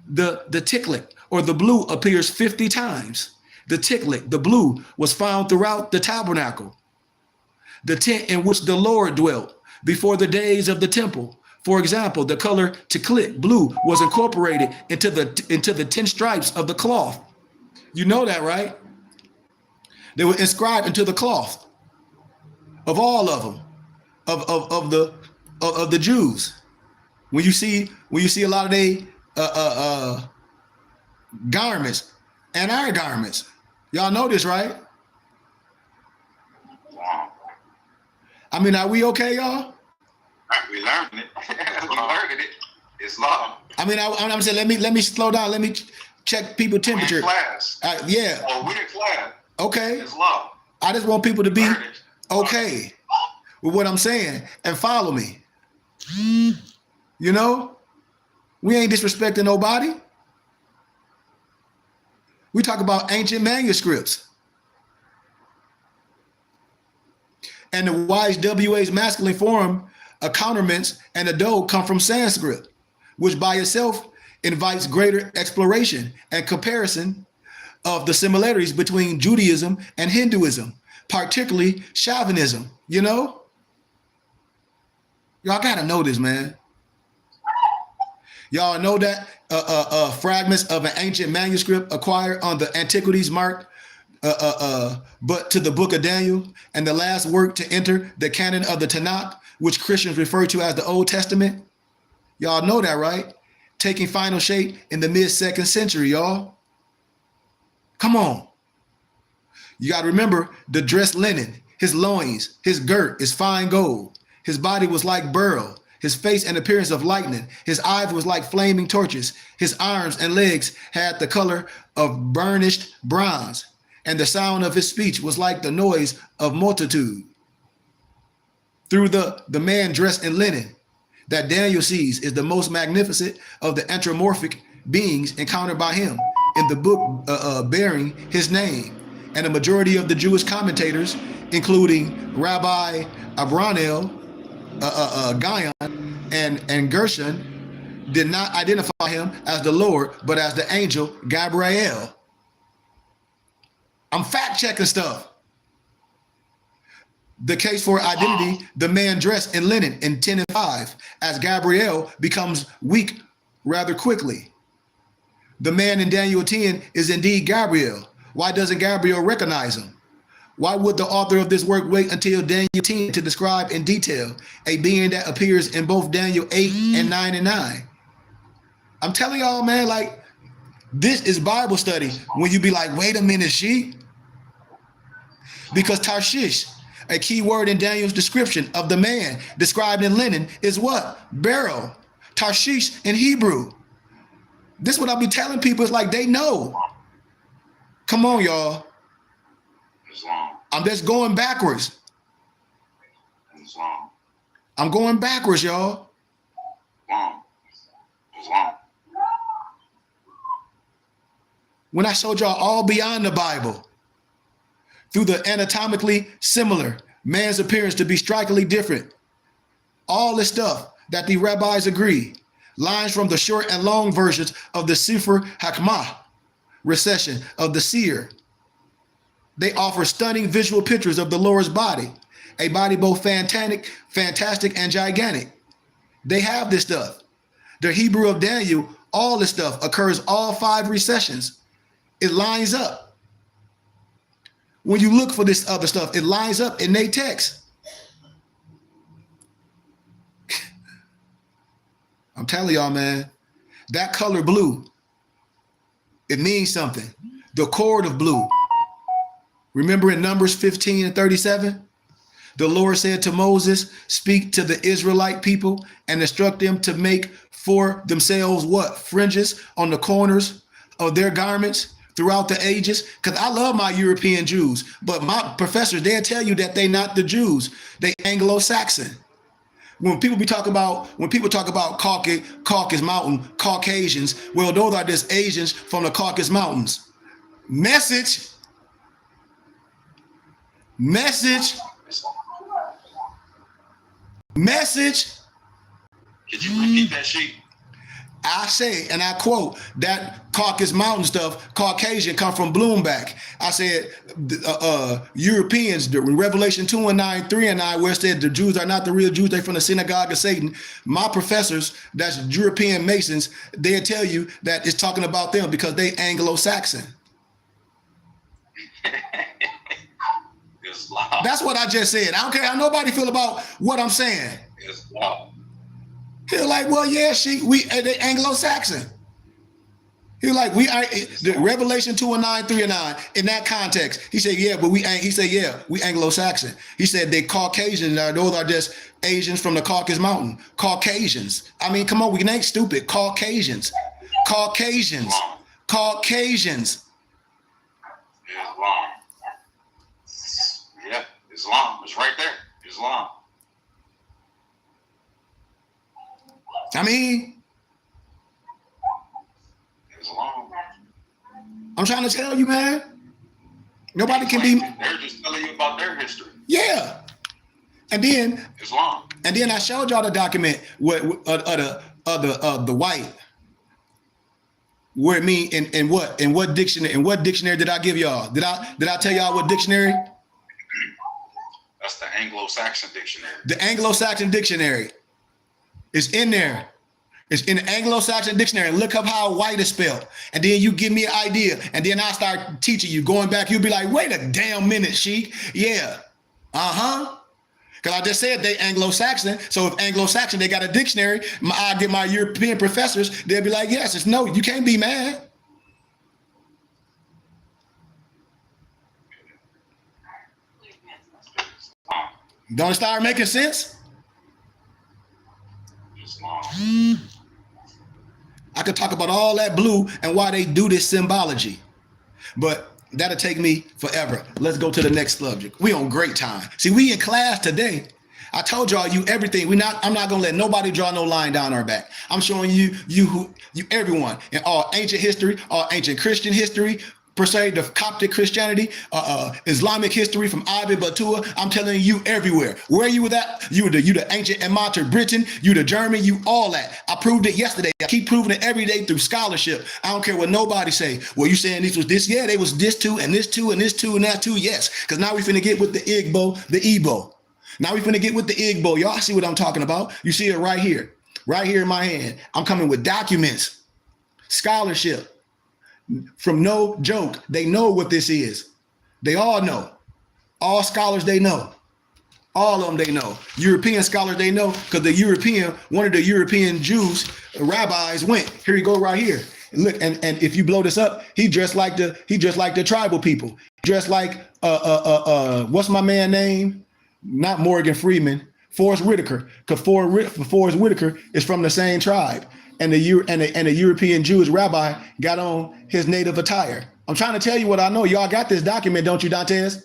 the tiklik, or the blue, appears 50 times. The tiklik, the blue, was found throughout the tabernacle, the tent in which the Lord dwelt before the days of the temple. For example, the color tiklik, blue, was incorporated into the 10 stripes of the cloth. You know that, right? They were inscribed into the cloth of all of them, of the Jews. When you see a lot of they garments and our garments, y'all know this, right? Wow. I mean, are we okay, y'all? We learned it. We learned it. It's law. I mean, I'm saying, let me slow down. Let me check people temperature. We're in class. Yeah. Oh, we're in class. Okay. It's law. I just want people to be Learn it. okay with what I'm saying and follow me. You know, we ain't disrespecting nobody. We talk about ancient manuscripts. And the YHWH's masculine form, accoutrements, and ado come from Sanskrit, which by itself invites greater exploration and comparison of the similarities between Judaism and Hinduism, particularly Shaivism. You know? Y'all gotta know this, man. Y'all know that fragments of an ancient manuscript acquired on the antiquities marked but to the book of Daniel, and the last work to enter the canon of the Tanakh, which Christians refer to as the Old Testament. Y'all know that, right? Taking final shape in the mid-2nd century, y'all. Come on. You got to remember the dressed linen, his loins, his girt is fine gold. His body was like beryl, his face and appearance of lightning. His eyes was like flaming torches. His arms and legs had the color of burnished bronze, and the sound of his speech was like the noise of multitude. Through the man dressed in linen that Daniel sees is the most magnificent of the anthropomorphic beings encountered by him in the book bearing his name. And a majority of the Jewish commentators, including Rabbi Abranel, Guyon, and Gershon, did not identify him as the Lord, but as the angel Gabriel. I'm fact checking stuff. The case for identity, the man dressed in linen in 10 and 5, as Gabriel becomes weak rather quickly. The man in Daniel 10 is indeed Gabriel. Why doesn't Gabriel recognize him? Why would the author of this work wait until Daniel 10 to describe in detail a being that appears in both Daniel 8 and 9 and 9? I'm telling y'all, man, like, this is Bible study. When you be like, wait a minute, she? Because Tarshish, a key word in Daniel's description of the man described in linen, is what? Beryl. Tarshish in Hebrew. This is what I'll be telling people. It's like they know. Come on, y'all. Islam. I'm just going backwards. Islam. I'm going backwards, y'all. Islam. Islam. When I showed y'all all beyond the Bible, through the anatomically similar, man's appearance to be strikingly different, all this stuff that the rabbis agree, lines from the short and long versions of the Sefer Hakmah, recession of the seer. They offer stunning visual pictures of the Lord's body, a body both fantastic and gigantic. They have this stuff. The Hebrew of Daniel, all this stuff occurs all 5 recessions. It lines up. When you look for this other stuff, it lines up in their text. I'm telling y'all, man, that color blue, it means something. The cord of blue. Remember in Numbers 15 and 37? The Lord said to Moses, speak to the Israelite people and instruct them to make for themselves what? Fringes on the corners of their garments throughout the ages. Because I love my European Jews, but my professors, they'll tell you that they not the Jews. They Anglo-Saxon. When people talk about Caucasus Mountain, Caucasians, well, those are just Asians from the Caucasus Mountains. Message. Could you repeat that sheet? I say, and I quote, that Caucasus Mountain stuff, Caucasian, come from Bloomberg. I said, Europeans, in Revelation 2 and 9, 3 and 9, where it said the Jews are not the real Jews, they're from the synagogue of Satan. My professors, that's European Masons, they'll tell you that it's talking about them because they Anglo-Saxon. Islam. That's what I just said. I don't care how nobody feel about what I'm saying. Islam. He's like, well, yeah, they Anglo-Saxon. He's like, we are the Revelation 2 and 9, 3 and 9. In that context, he said, yeah, but we Anglo-Saxon. He said they Caucasians, those are just Asians from the Caucasus Mountain. Caucasians. I mean, come on, we ain't stupid. Caucasians. Islam. Yep, Islam. It's right there. Islam. I mean, Islam. I'm trying to tell you, man. Nobody can be. They're just telling you about their history. Yeah. And then Islam. And then I showed y'all the document the white. Where it mean in what dictionary did I give y'all? Did I tell y'all what dictionary? That's the Anglo-Saxon dictionary. The Anglo-Saxon dictionary is in there. It's in the Anglo-Saxon dictionary. Look up how white is spelled. And then you give me an idea. And then I start teaching you. Going back, you'll be like, wait a damn minute, Sheik. Yeah. Uh-huh. Because I just said they Anglo-Saxon. So if Anglo-Saxon, they got a dictionary, I get my European professors, they'll be like, yes, it's no, you can't be mad. Don't it start making sense? Islam. I could talk about all that blue and why they do this symbology, but that'll take me forever. Let's go to the next subject. We on great time. See, we in class today. I told y'all everything. I'm not gonna let nobody draw no line down our back. I'm showing you everyone in all ancient history, all ancient Christian history, per se, the Coptic Christianity, Islamic history from Ibn Battuta. I'm telling you everywhere. Where you were at, you the ancient Emir Britain, you the German, you all that. I proved it yesterday. I keep proving it every day through scholarship. I don't care what nobody say. Well, you saying this was this? Yeah, they was this too, and this too, and this too, and that too. Yes, because now we finna get with the Igbo. Now we finna get with the Igbo. Y'all see what I'm talking about? You see it right here in my hand. I'm coming with documents, scholarship. From no joke, they know what this is. They all know. All scholars, they know. All of them, they know. European scholars, they know, because one of the European Jews, rabbis went. Here you go right here. And look, and if you blow this up, he dressed like the tribal people. Dressed like what's my man name? Not Morgan Freeman, Forrest Whitaker. Because Forrest Whitaker is from the same tribe. And the European Jewish rabbi got on his native attire. I'm trying to tell you what I know. Y'all got this document, don't you, Dantes?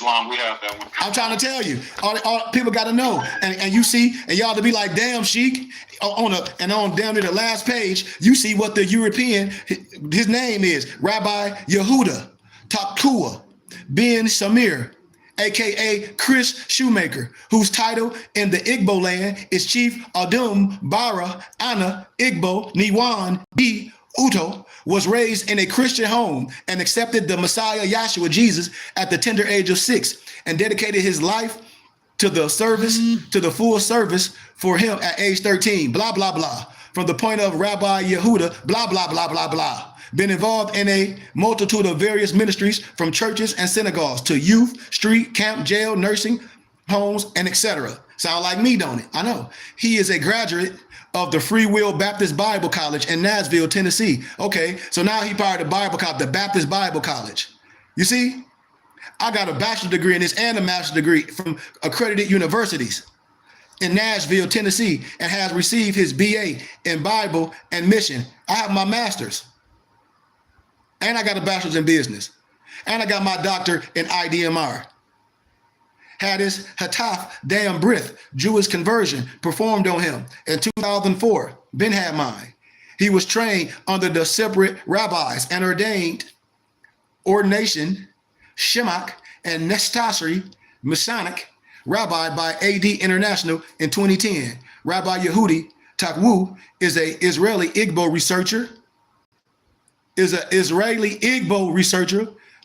Islam, we have that one. I'm trying to tell you, all people got to know, and you see, and y'all to be like, damn, Sheik, on down to the last page, you see what the European, his name is Rabbi Yehuda Takua bin Samir, aka Chris Shoemaker, whose title in the Igbo land is Chief Adum Bara Ana Igbo Niwan B. Uto, was raised in a Christian home and accepted the Messiah Yahshua Jesus at the tender age of 6 and dedicated his life to the service, to the full service for him at age 13, blah, blah, blah. From the point of Rabbi Yehuda, blah, blah, blah, blah, blah. Been involved in a multitude of various ministries from churches and synagogues to youth, street, camp, jail, nursing homes, and etc. Sound like me, don't it? I know. He is a graduate of the Free Will Baptist Bible College in Nashville, Tennessee. Okay, so now he part of the Bible College, the Baptist Bible College. You see, I got a bachelor's degree in this and a master's degree from accredited universities in Nashville, Tennessee, and has received his BA in Bible and mission. I have my master's, and I got a bachelor's in business, and I got my doctor in IDMR. Had his Hataf Dam Brith Jewish conversion performed on him in 2004. Ben had mine. He was trained under the separate rabbis and ordained ordination Shemach and Nestashri Masonic rabbi by AD International in 2010. Rabbi Yehudi Takwu is an Israeli Igbo researcher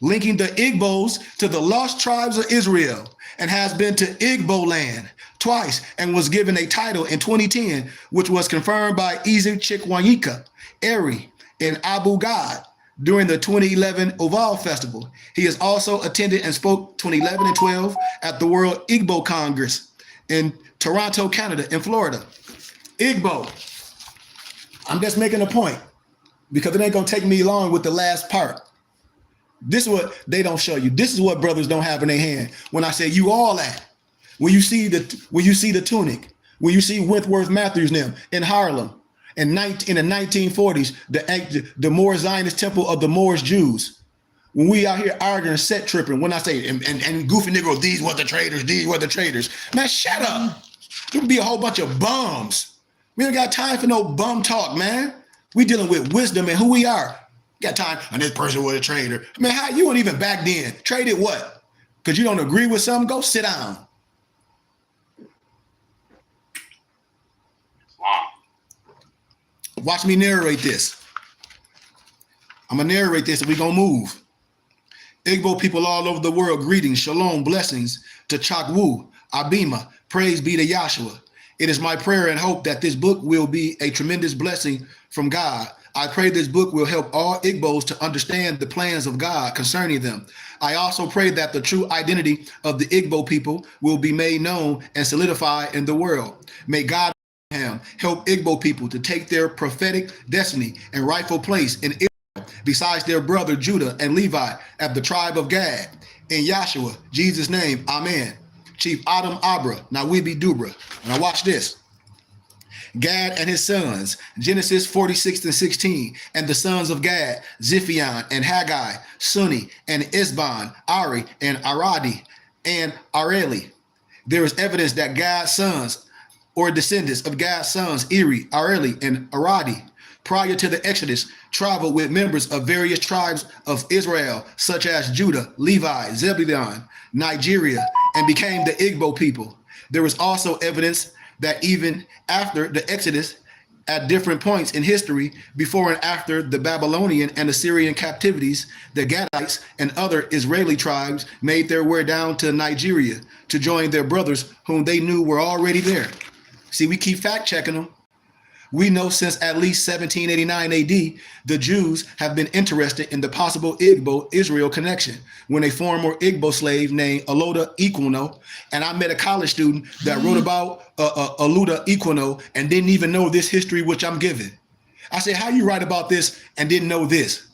linking the Igbos to the lost tribes of Israel, and has been to Igbo land twice and was given a title in 2010, which was confirmed by Izu Chikwanyika Eri in Abu Ghad during the 2011 Oval Festival. He has also attended and spoke 2011 and 12 at the World Igbo Congress in Toronto, Canada, in Florida. Igbo. I'm just making a point because it ain't gonna take me long with the last part. This is what they don't show you. This is what brothers don't have in their hand. When I say you all at, when you see the tunic, when you see Wentworth Matthews them in Harlem in the 1940s, the Moor Zionist temple of the Moorish Jews. When we out here arguing, set tripping, when I say and goofy Negro, these were the traitors, man, shut up. There'll be a whole bunch of bums. We don't got time for no bum talk, man. We dealing with wisdom and who we are. Got time, and this person was a traitor. I mean, how you weren't even back then? Traded what? Because you don't agree with something? Go sit down. Wow. Watch me narrate this. I'm going to narrate this and we're going to move. Igbo people all over the world, greetings, shalom, blessings to Chakwu, Abima, praise be to Yahshua. It is my prayer and hope that this book will be a tremendous blessing from God. I pray this book will help all Igbos to understand the plans of God concerning them. I also pray that the true identity of the Igbo people will be made known and solidified in the world. May God help Igbo people to take their prophetic destiny and rightful place in Israel besides their brother Judah and Levi at the tribe of Gad. In Yahshua, Jesus' name, amen. Chief Adam Abra, now we be Dubra. Now watch this. Gad and his sons, Genesis 46:16, and the sons of Gad, Ziphion and Haggai, Suni and Isban, Ari and Aradi and Areli. There is evidence that Gad's sons or descendants of Gad's sons, Eri, Areli, and Aradi, prior to the Exodus, traveled with members of various tribes of Israel, such as Judah, Levi, Zebulun, Nigeria, and became the Igbo people. There is also evidence that even after the Exodus, at different points in history, before and after the Babylonian and Assyrian captivities, the Gadites and other Israeli tribes made their way down to Nigeria to join their brothers whom they knew were already there. See, we keep fact checking them. We know since at least 1789 AD, the Jews have been interested in the possible Igbo-Israel connection when a former Igbo slave named Oloda Equino, and I met a college student that wrote about Oloda Equino and didn't even know this history which I'm giving. I said, how you write about this and didn't know this?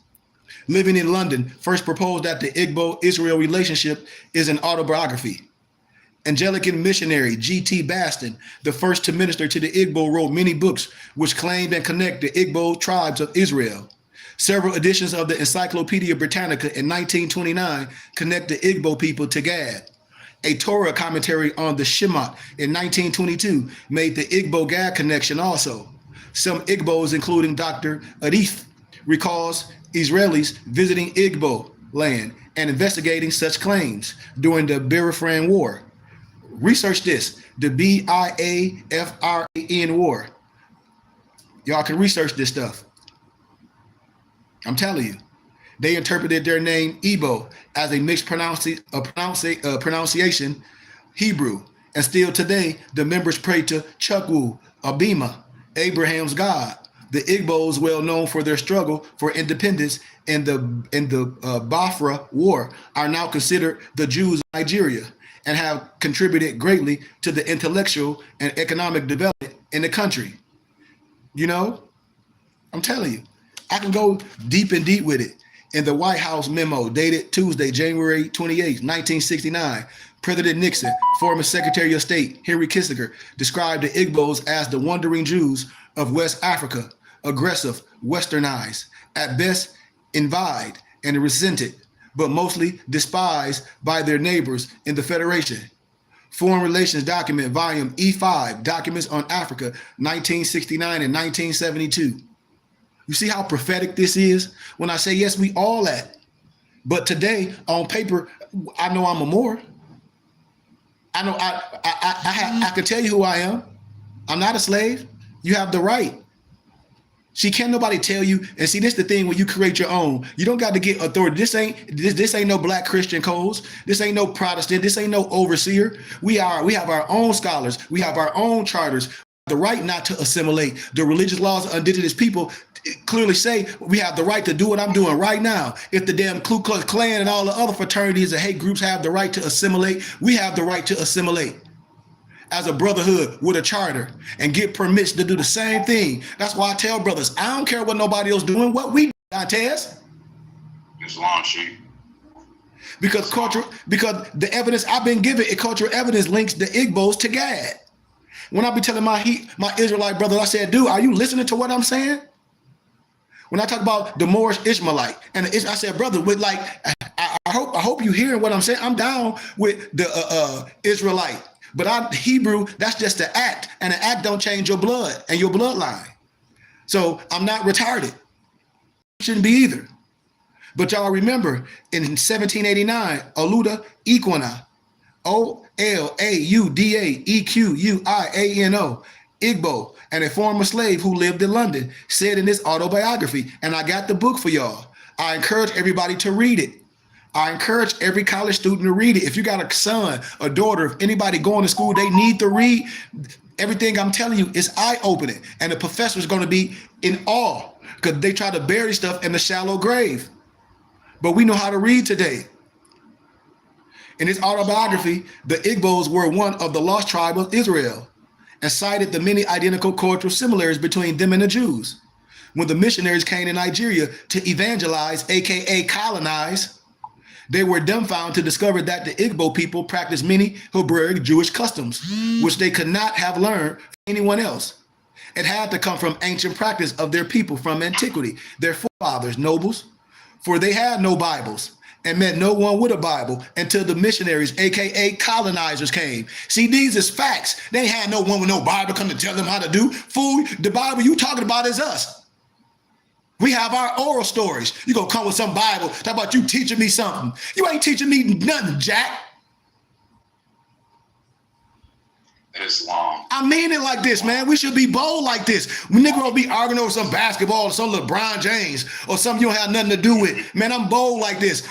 Living in London, first proposed that the Igbo-Israel relationship is an autobiography. Anglican missionary G.T. Baston, the first to minister to the Igbo, wrote many books which claimed and connect the Igbo tribes of Israel. Several editions of the Encyclopedia Britannica in 1929 connect the Igbo people to Gad. A Torah commentary on the Shemot in 1922 made the Igbo-Gad connection also. Some Igbos, including Dr. Adept, recalls Israelis visiting Igbo land and investigating such claims during the Biafran War. Research this, the Biafran War. Y'all can research this stuff. I'm telling you. They interpreted their name Igbo as a mixed pronunciation Hebrew. And still today, the members pray to Chukwu, Abima, Abraham's God. The Igbos, well known for their struggle for independence in the Biafra War, are now considered the Jews of Nigeria and have contributed greatly to the intellectual and economic development in the country. You know, I'm telling you, I can go deep with it. In the White House memo dated Tuesday, January 28, 1969, President Nixon, former Secretary of State Henry Kissinger, described the Igbos as the wandering Jews of West Africa, aggressive, westernized, at best envied and resented, but mostly despised by their neighbors in the Federation. Foreign Relations Document, Volume E5, Documents on Africa, 1969 and 1972. You see how prophetic this is? When I say, yes, we all that. But today, on paper, I know I'm a Moor. I know I can tell you who I am. I'm not a slave. You have the right. See, can't nobody tell you. And see, this is the thing when you create your own. You don't got to get authority. This ain't no black Christian codes. This ain't no Protestant. This ain't no overseer. We have our own scholars. We have our own charters. The right not to assimilate. The religious laws of indigenous people clearly say we have the right to do what I'm doing right now. If the damn Ku Klux Klan and all the other fraternities and hate groups have the right to assimilate, we have the right to assimilate as a brotherhood with a charter and get permission to do the same thing. That's why I tell brothers, I don't care what nobody else doing, what we do, Dantes. Islam sheep. Because the evidence I've been given, cultural evidence links the Igbos to Gad. When I be telling my Israelite brothers, I said, dude, are you listening to what I'm saying? When I talk about the Moorish Ishmaelite, and I said, brother, with like, I hope you hearing what I'm saying. I'm down with the Israelite, but Hebrew, that's just an act, and an act don't change your blood and your bloodline. So I'm not retarded. Shouldn't be either. But y'all remember in 1789, Oluda Equina, Olaudaequuiano, Igbo, and a former slave who lived in London, said in his autobiography, and I got the book for y'all. I encourage everybody to read it. I encourage every college student to read it. If you got a son, a daughter, if anybody going to school, they need to read. Everything I'm telling you is eye-opening, and the professor is going to be in awe because they try to bury stuff in the shallow grave. But we know how to read today. In his autobiography, the Igbos were one of the lost tribes of Israel, and cited the many identical cultural similarities between them and the Jews. When the missionaries came to Nigeria to evangelize, aka colonize, they were dumbfounded to discover that the Igbo people practiced many Hebraic Jewish customs, which they could not have learned from anyone else. It had to come from ancient practice of their people from antiquity, their forefathers, nobles, for they had no Bibles and met no one with a Bible until the missionaries, aka colonizers, came. See, these is facts. They had no one with no Bible come to tell them how to do. Fool, the Bible you talking about is us. We have our oral stories. You gonna come with some Bible, talk about you teaching me something. You ain't teaching me nothing, Jack. Islam. I mean it like this, man. We should be bold like this. We nigga gonna be arguing over some basketball or some LeBron James or something you don't have nothing to do with. Man, I'm bold like this.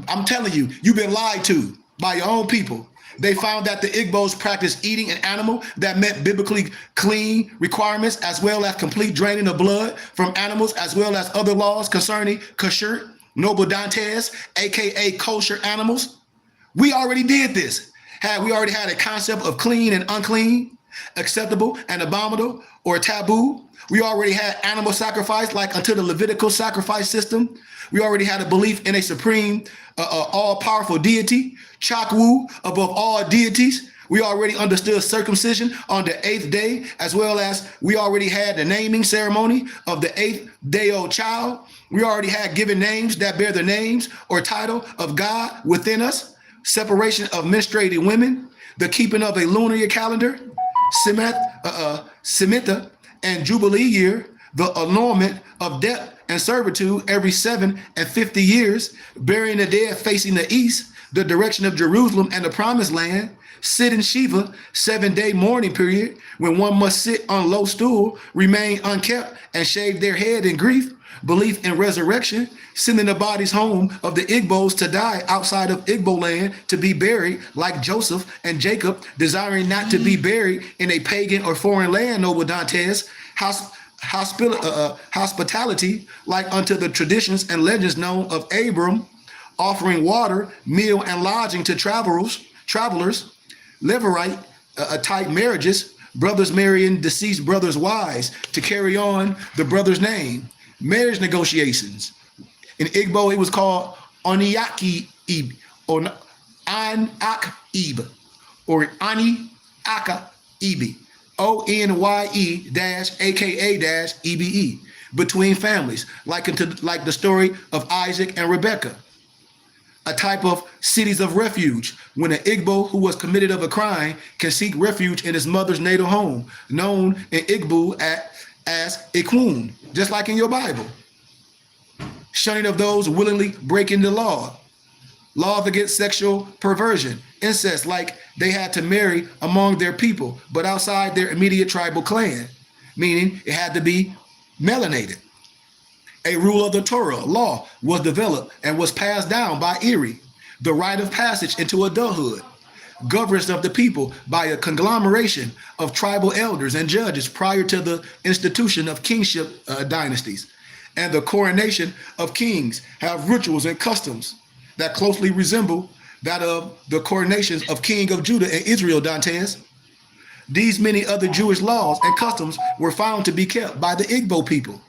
I'm telling you, you've been lied to by your own people. They found that the Igbos practiced eating an animal that met biblically clean requirements, as well as complete draining of blood from animals, as well as other laws concerning kosher, noble dantes, aka kosher animals. We already did this. We already had a concept of clean and unclean, acceptable and abominable, or taboo. We already had animal sacrifice, like unto the Levitical sacrifice system. We already had a belief in a supreme, all-powerful deity, Chakwu, above all deities. We already understood circumcision on the 8th day, as well as we already had the naming ceremony of the 8th-day-old child. We already had given names that bear the names or title of God within us, separation of menstruating women, the keeping of a lunar calendar, Shemitah and Jubilee year, the annulment of debt and servitude every 7 and 50 years, burying the dead facing the east, the direction of Jerusalem and the promised land, sit in Shiva, 7-day mourning period, when one must sit on low stool, remain unkept, and shave their head in grief, belief in resurrection, sending the bodies home of the Igbos to die outside of Igbo land to be buried like Joseph and Jacob, desiring not to be buried in a pagan or foreign land, noble Dantes, hospitality like unto the traditions and legends known of Abram, offering water, meal, and lodging to travelers, Levirate type marriages, brothers marrying deceased brothers' wives to carry on the brother's name, marriage negotiations. In Igbo, it was called Oniaki-ib, or An-ak-ib, or Ani-aka-ibi, ONYE-AKA-EBE, between families, like the story of Isaac and Rebekah. A type of cities of refuge, when an Igbo who was committed of a crime can seek refuge in his mother's natal home, known in Igbo as Ikwun, just like in your Bible. Shunning of those willingly breaking the law. Laws against sexual perversion, incest, like they had to marry among their people, but outside their immediate tribal clan, meaning it had to be melanated. A rule of the Torah, law, was developed and was passed down by Erie, the rite of passage into adulthood, governance of the people by a conglomeration of tribal elders and judges prior to the institution of kingship dynasties, and the coronation of kings have rituals and customs that closely resemble that of the coronations of King of Judah and Israel, Dantes. These many other Jewish laws and customs were found to be kept by the Igbo people.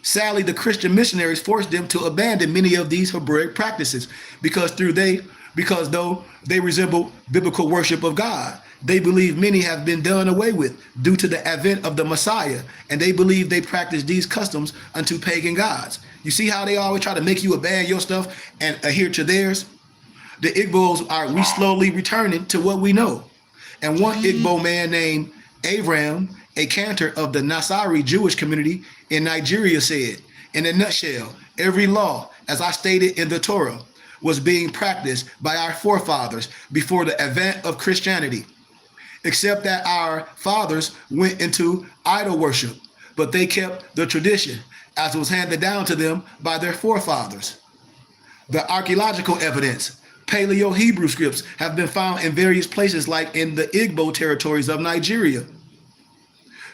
Sadly, the Christian missionaries forced them to abandon many of these Hebraic practices because though they resemble biblical worship of God, they believe many have been done away with due to the advent of the Messiah, and they believe they practice these customs unto pagan gods. You see how they always try to make you abandon your stuff and adhere to theirs? The Igbos we slowly returning to what we know. And one Igbo man named Avram, a cantor of the Nasari Jewish community in Nigeria, said, in a nutshell, every law, as I stated in the Torah, was being practiced by our forefathers before the advent of Christianity, except that our fathers went into idol worship, but they kept the tradition as it was handed down to them by their forefathers. The archaeological evidence, Paleo-Hebrew scripts, have been found in various places like in the Igbo territories of Nigeria.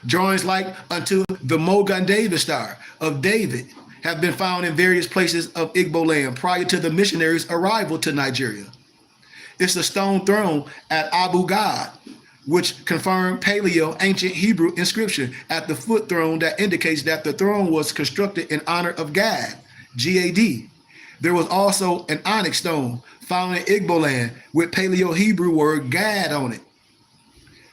Drawings like unto the Mogan David Star of David have been found in various places of Igbo land prior to the missionaries' arrival to Nigeria. It's the stone throne at Abu Ghad, which confirmed Paleo ancient Hebrew inscription at the foot throne that indicates that the throne was constructed in honor of Gad, G-A-D. There was also an onyx stone found in Igbo land with Paleo Hebrew word Gad on it.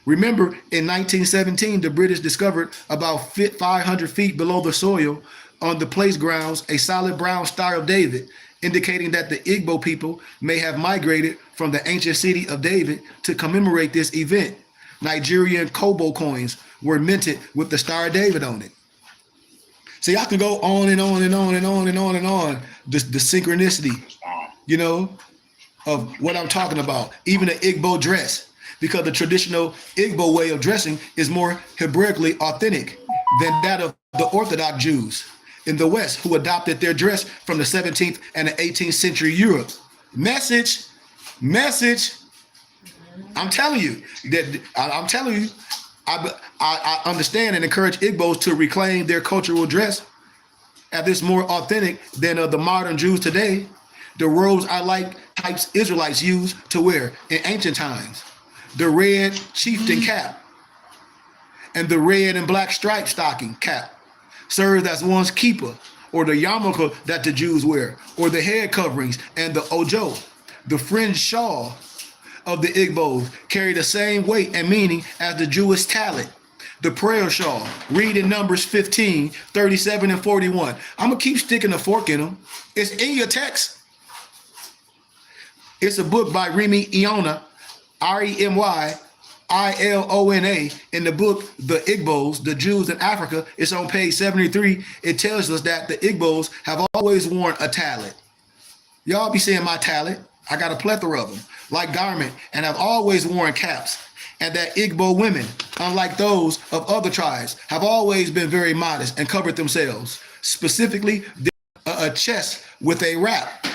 Remember, in 1917, the British discovered about 500 feet below the soil on the place grounds a solid brown Star of David, indicating that the Igbo people may have migrated from the ancient city of David to commemorate this event. Nigerian kobo coins were minted with the Star of David on it. See, I can go on and on and on and on and on and on. The synchronicity, of what I'm talking about. Even the Igbo dress, because the traditional Igbo way of dressing is more Hebraically authentic than that of the Orthodox Jews in the West, who adopted their dress from the 17th and the 18th century Europe. Message. I'm telling you, I understand and encourage Igbos to reclaim their cultural dress as it's more authentic than the modern Jews today. The robes I like types Israelites used to wear in ancient times. The red chieftain cap and the red and black striped stocking cap served as one's kippah, or the yarmulke that the Jews wear, or the head coverings and the ojo, the fringed shawl of the Igbos carry the same weight and meaning as the Jewish talent. The prayer shawl, read in Numbers 15, 37 and 41. I'm going to keep sticking a fork in them. It's in your text. It's a book by Remy Iona, Remyilona, in the book The Igbos, the Jews in Africa. It's on page 73. It tells us that the Igbos have always worn a talent. Y'all be seeing my talent. I got a plethora of them, like garment, and have always worn caps. And that Igbo women, unlike those of other tribes, have always been very modest and covered themselves, specifically a chest with a wrap.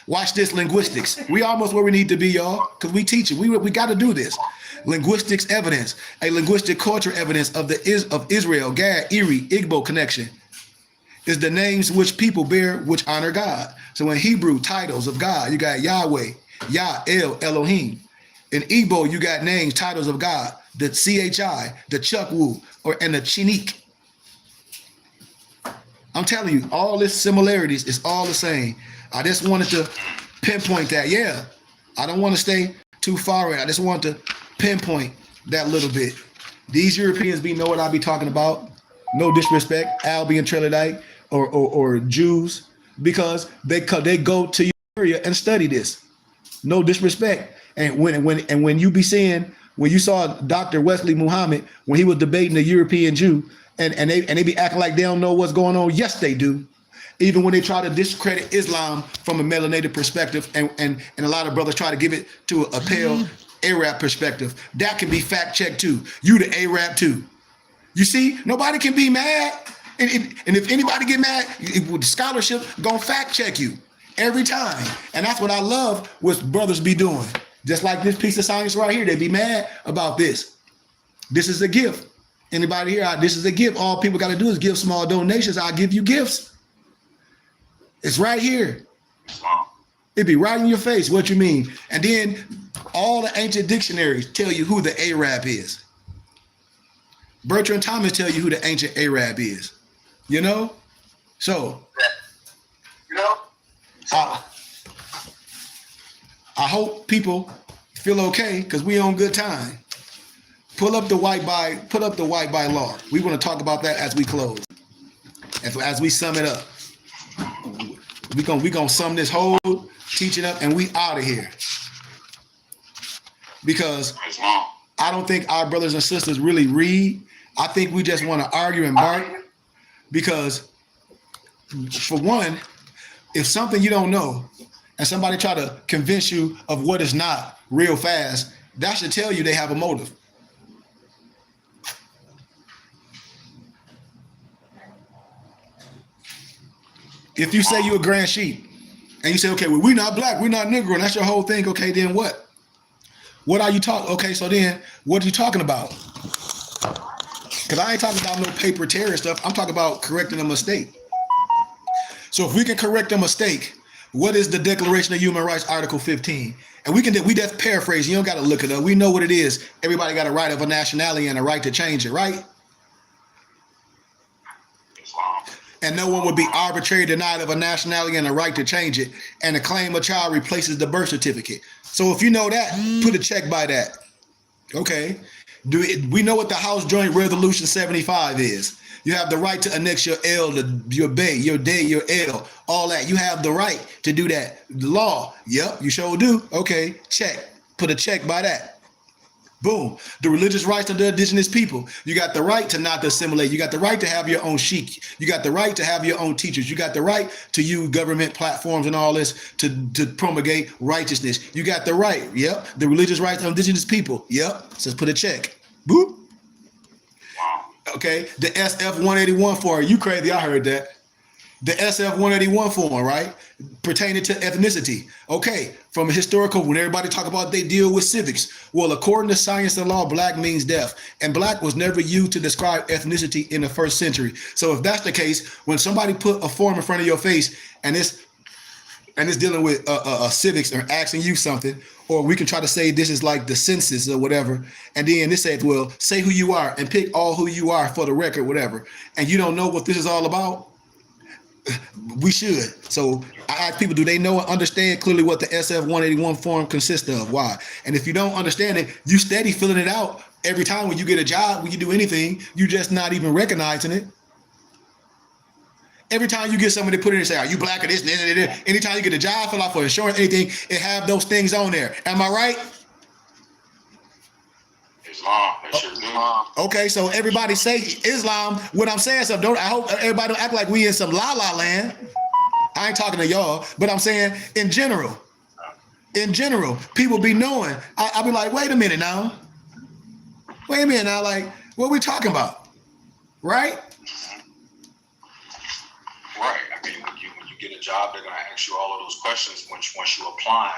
Watch this linguistics. We almost where we need to be, y'all, because we teach it. We got to do this. Linguistics evidence, a linguistic culture evidence of Israel, Gad, Erie, Igbo connection is the names which people bear which honor God. So in Hebrew, titles of God, you got Yahweh, Yah, El, Elohim. In Igbo, you got names, titles of God, the CHI, the Chukwu, and the Chinik. I'm telling you, all this similarities is all the same. I just wanted to pinpoint that. Yeah, I don't want to stay too far in. I just want to pinpoint that little bit. These Europeans know what I be talking about. No disrespect, Albion Trilodite or Jews, because they go to Syria and study this. No disrespect. And when you be seeing, when you saw Dr. Wesley Muhammad when he was debating a European Jew, and they be acting like they don't know what's going on. Yes, they do. Even when they try to discredit Islam from a melanated perspective, and a lot of brothers try to give it to a pale Arab perspective, that can be fact checked too. You the Arab too. You see, nobody can be mad. And if anybody get mad, with scholarship gonna fact check you every time. And that's what I love what brothers be doing. Just like this piece of science right here, they be mad about this. This is a gift. Anybody here, this is a gift. All people got to do is give small donations. I'll give you gifts. It's right here. It'd be right in your face. What you mean? And then all the ancient dictionaries tell you who the Arab is. Bertrand Thomas tell you who the ancient Arab is. You know? So, I hope people feel okay because we on good time. Pull up the white by law. We want to talk about that as we close. As we sum it up. We gonna sum this whole teaching up and we out of here. Because I don't think our brothers and sisters really read. I think we just want to argue and bark. Because for one, if something you don't know and somebody try to convince you of what is not real fast, that should tell you they have a motive. If you say you're a grand sheep and you say, okay, well, we're not black, we're not Negro, and that's your whole thing, okay, then what? What are you talking? Okay, so then what are you talking about? Because I ain't talking about no paper terror stuff. I'm talking about correcting a mistake. So if we can correct a mistake, what is the Declaration of Human Rights, Article 15? And we just paraphrase. You don't got to look it up. We know what it is. Everybody got a right of a nationality and a right to change it, right? And no one would be arbitrarily denied of a nationality and a right to change it. And the claim a child replaces the birth certificate. So if you know that, put a check by that. Okay. We know what the House Joint Resolution 75 is. You have the right to annex your L, your Bay, your Day, your L, all that. You have the right to do that. The law, yep, you sure do. Okay, check. Put a check by that. Boom. The religious rights of the indigenous people. You got the right to not assimilate. You got the right to have your own sheik. You got the right to have your own teachers. You got the right to use government platforms and all this to promulgate righteousness. You got the right. Yep. The religious rights of indigenous people. Yep. Says put a check. Boop. Okay. The SF 181 form. You crazy. I heard that. The SF 181 form, right? Pertaining to ethnicity. Okay, from a historical, when everybody talk about they deal with civics. Well, according to science and law, black means deaf. And black was never used to describe ethnicity in the first century. So if that's the case, when somebody put a form in front of your face and it's dealing with civics or asking you something, or we can try to say this is like the census or whatever, and then this says, well, say who you are and pick all who you are for the record, whatever, and you don't know what this is all about, We should. So I ask people, do they know and understand clearly what the SF-181 form consists of? Why? And if you don't understand it, you steady filling it out every time when you get a job, when you do anything, you just not even recognizing it. Every time you get somebody to put in and say, are you black or this and this and this? Anytime you get a job, fill out for insurance, anything, it have those things on there. Am I right? Islam, they sure do. Okay, so everybody say Islam when I'm saying something. I hope everybody don't act like we in some la-la land. I ain't talking to y'all, but I'm saying in general, people be knowing. I'll be like, wait a minute now. Like, what are we talking about? Right? Right. I mean, when you get a job, they're gonna ask you all of those questions once you apply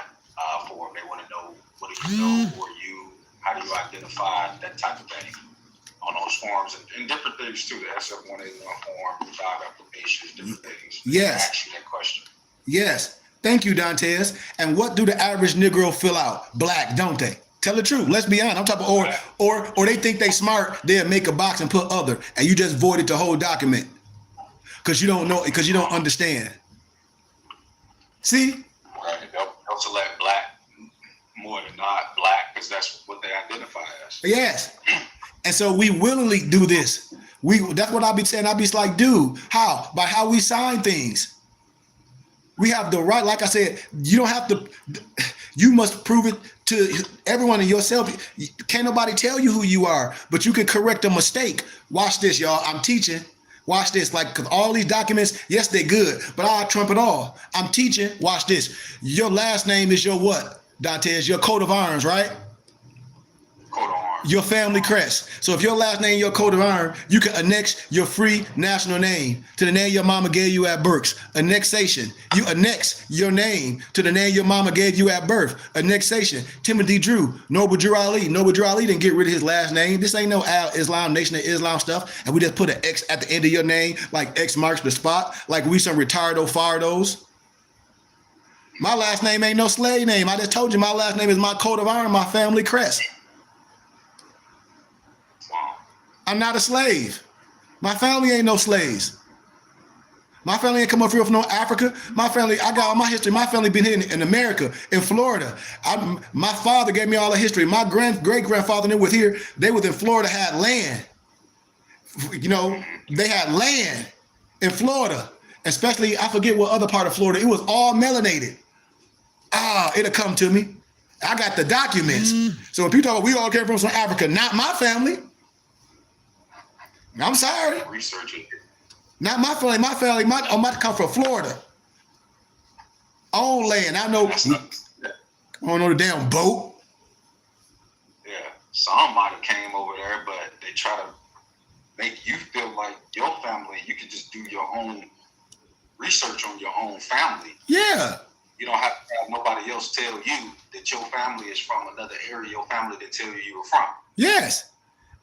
for them. They want to know what do you know, who are you, how do you identify, that type of thing on those forms and different things too. The SF-181 form, job applications, different things. Yes. They ask you that question. Yes. Thank you, Dantes. And what do the average Negro fill out? Black, don't they? Tell the truth. Let's be honest. I'm talking or they think they smart. They'll make a box and put other, and you just voided the whole document because you don't know, because you don't understand. See? Right. They'll select black more than not black because that's what they identify as. Yes. And so we willingly do this. That's what I be saying. I be like, dude, how? By how we sign things. We have the right, like I said, you don't have to, you must prove it to everyone and yourself. Can't nobody tell you who you are, but you can correct a mistake. Watch this, y'all. I'm teaching. Watch this. Like, because all these documents, yes, they're good, but I'll trump it all. I'm teaching. Watch this. Your last name is your what, Dantes? Your coat of arms, right? Coat of arms. Your family crest. So if your last name, your coat of arms, you can annex your free national name to the name your mama gave you at birth. Annexation. You annex your name to the name your mama gave you at birth. Annexation. Timothy Drew, Noble Drew Ali. Noble Drew Ali didn't get rid of his last name. This ain't no Islam, Nation of Islam stuff. And we just put an X at the end of your name, like X marks the spot, like we some retardo fardos. My last name ain't no slave name. I just told you my last name is my coat of arms, my family crest. I'm not a slave. My family ain't no slaves. My family ain't come up here from no Africa. My family, I got all my history. My family been here in America, in Florida. My father gave me all the history. My great-grandfather was here. They was in Florida, had land. You know, they had land in Florida. Especially, I forget what other part of Florida. It was all melanated. It'll come to me. I got the documents. So when people talk about we all came from Africa, not my family. I'm sorry. Research it. Not my family. My family, I'm about to come from Florida. Own land. I know. I don't know the damn boat. Yeah. Some might have came over there, but they try to make you feel like your family, you can just do your own research on your own family. Yeah. You don't have to have nobody else tell you that your family is from another area, your family that tell you were from. Yes.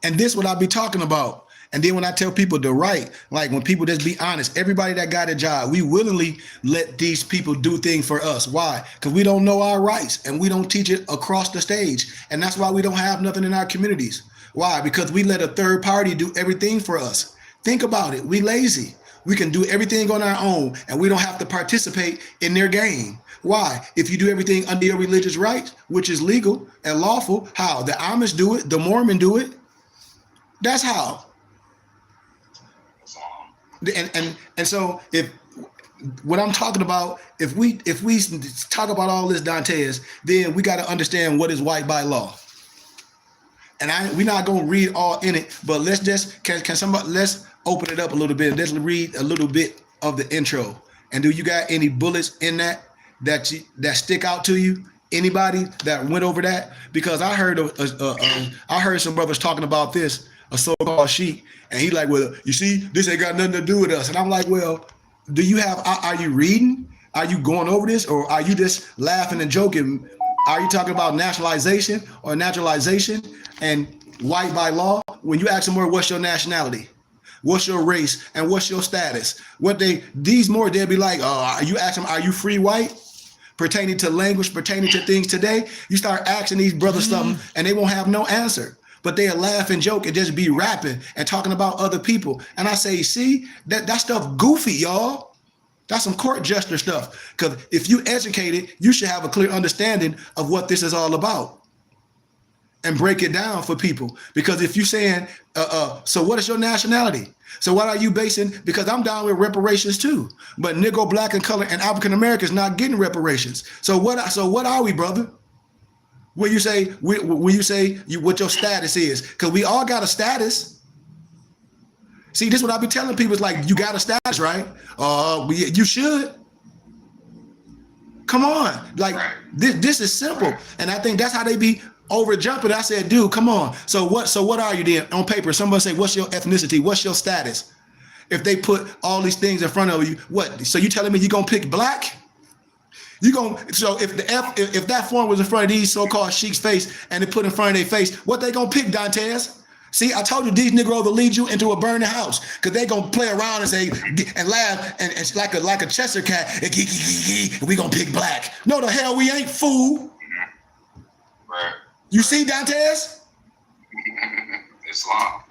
And this what I be talking about. And then when I tell people the right, like when people just be honest, everybody that got a job, we willingly let these people do things for us. Why? Because we don't know our rights and we don't teach it across the stage. And that's why we don't have nothing in our communities. Why? Because we let a third party do everything for us. Think about it. We lazy. We can do everything on our own and we don't have to participate in their game. Why? If you do everything under your religious rights, which is legal and lawful, how? The Amish do it, the Mormon do it. That's how. And so if what I'm talking about, if we talk about all this Dantes, then we got to understand what is white by law. And we're not gonna read all in it, but let's just let's open it up a little bit. Let's read a little bit of the intro. And do you got any bullets in that stick out to you? Anybody that went over that? Because I heard I heard some brothers talking about this, a so-called sheik, and he like, well, you see, this ain't got nothing to do with us. And I'm like, well, do you have? Are you reading? Are you going over this, or are you just laughing and joking? Are you talking about nationalization or naturalization and white by law? When you ask them, what's your nationality? What's your race and what's your status? They'll be like, you ask them, are you free white? Pertaining to language, pertaining to things today, you start asking these brothers something and they won't have no answer. But they'll laugh and joke and just be rapping and talking about other people. And I say, see, that stuff goofy, y'all. That's some court jester stuff. Because if you educated, you should have a clear understanding of what this is all about and break it down for people. Because if you're saying, so what is your nationality? So what are you basing? Because I'm down with reparations too. But Negro, Black, and color and African Americans not getting reparations. So what are we, brother? When you say what your status is, because we all got a status. See, this is what I be telling people. It's like, you got a status, right? You should. Come on, like this is simple, and I think that's how they be over jumping. I said, dude, come on. So what are you then on paper? Somebody say, what's your ethnicity? What's your status? If they put all these things in front of you, what? So you telling me you gonna pick black? So if that form was in front of these so-called sheiks' face and they put in front of their face, what they gonna pick, Dantes? See, I told you these Negroes will lead you into a burning house because they gonna play around and say and laugh and it's like a Chester cat. And we gonna pick black. No, the hell we ain't, fool. Right. You see, Dantes? It's law.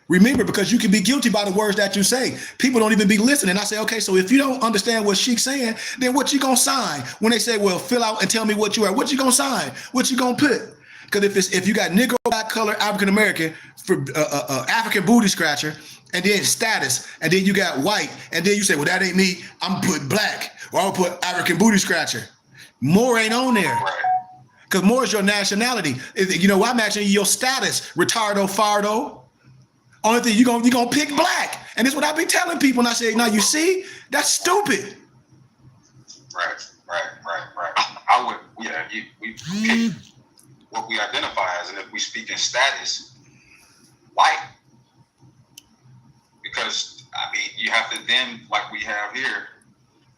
Remember, because you can be guilty by the words that you say. People don't even be listening. I say, okay, so if you don't understand what Sheik's saying, then what you gonna sign? When they say, well, fill out and tell me what you are, what you gonna sign? What you gonna put? Because if you got Negro, Black, color, African American, for African booty scratcher, and then status, and then you got white, and then you say, well, that ain't me. I'm put black, or I'll put African booty scratcher. More ain't on there. Right. Because more is your nationality. You know, I'm actually your status, retardo, fardo. Only thing you gonna pick black, and this is what I be telling people. And I say, now you see, that's stupid. Right. I would, yeah. We pick what we identify as, and if we speak in status, white, because I mean, you have to then, like we have here,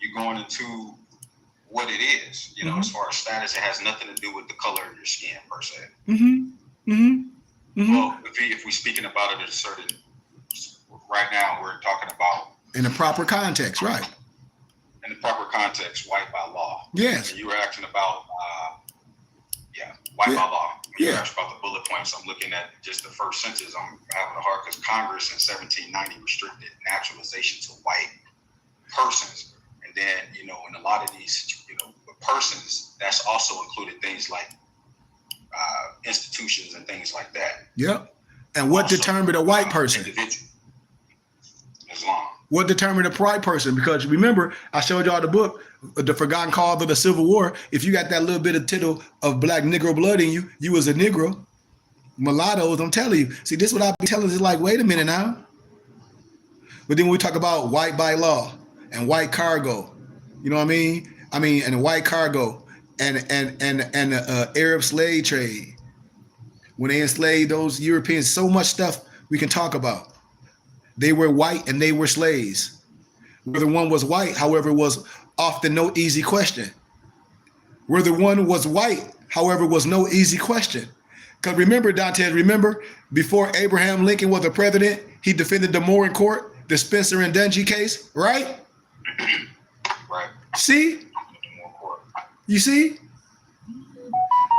you're going into what it is. You know, as far as status, it has nothing to do with the color of your skin per se. Well, if we're speaking about it at a certain, right now we're talking about in the proper context, right? In the proper context, white by law. Yes. And you were asking about, white by law. You Yeah. asked about the bullet points. I'm looking at just the first sentence. I'm having a hard because Congress in 1790 restricted naturalization to white persons, and then in a lot of these persons, that's also included things like institutions and things like that. Yep. And what Also, determined a white person? Individual. Islam. What determined a white person? Because remember, I showed y'all the book, The Forgotten Cause of the Civil War. If you got that little bit of tittle of black Negro blood in you, you was a Negro. Mulattoes, I'm telling you. See, this is what I be telling you. It's like, wait a minute now. But then when we talk about white by law and white cargo, you know what I mean? And white cargo and the Arab slave trade. When they enslaved those Europeans, so much stuff we can talk about. They were white and they were slaves. Whether one was white, however, was often no easy question. Whether one was white, however, was no easy question. Because remember, Dantes, before Abraham Lincoln was the president, he defended the Moore in court, the Spencer and Dungy case, right? Right. See? You see?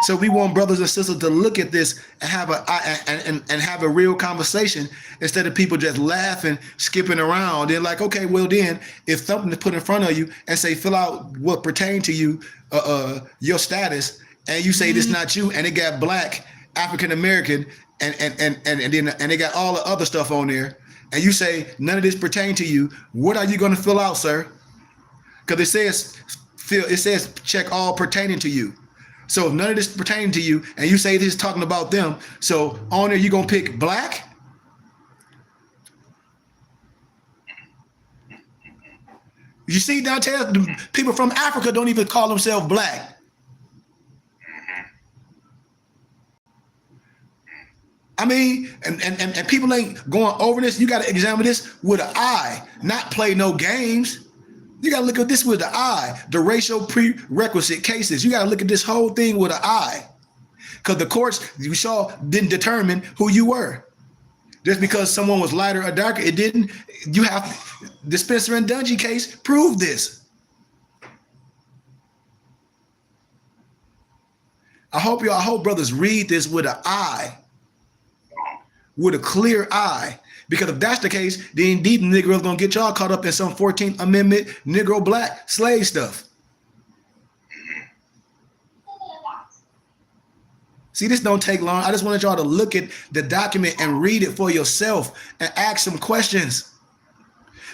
So we want brothers and sisters to look at this and have a real conversation instead of people just laughing, skipping around. They're like, okay, well then, if something is put in front of you and say, fill out what pertain to you, your status, and you say this not you, and it got black, African American, and they got all the other stuff on there, and you say none of this pertain to you, what are you going to fill out, sir? Because it says check all pertaining to you. So if none of this pertaining to you, and you say this is talking about them, so on there you gonna pick black? You see, Dantes, people from Africa don't even call themselves black. I mean, and people ain't going over this. You got to examine this with an eye, not play no games. You got to look at this with the eye, the racial prerequisite cases. You got to look at this whole thing with an eye, because the courts you saw didn't determine who you were. Just because someone was lighter or darker, it didn't. You have the Spencer and Dungy case proved this. I hope brothers read this with an eye, with a clear eye, Because if that's the case, then deep Negroes gonna get y'all caught up in some 14th Amendment Negro black slave stuff. See, this don't take long. I just wanted y'all to look at the document and read it for yourself and ask some questions.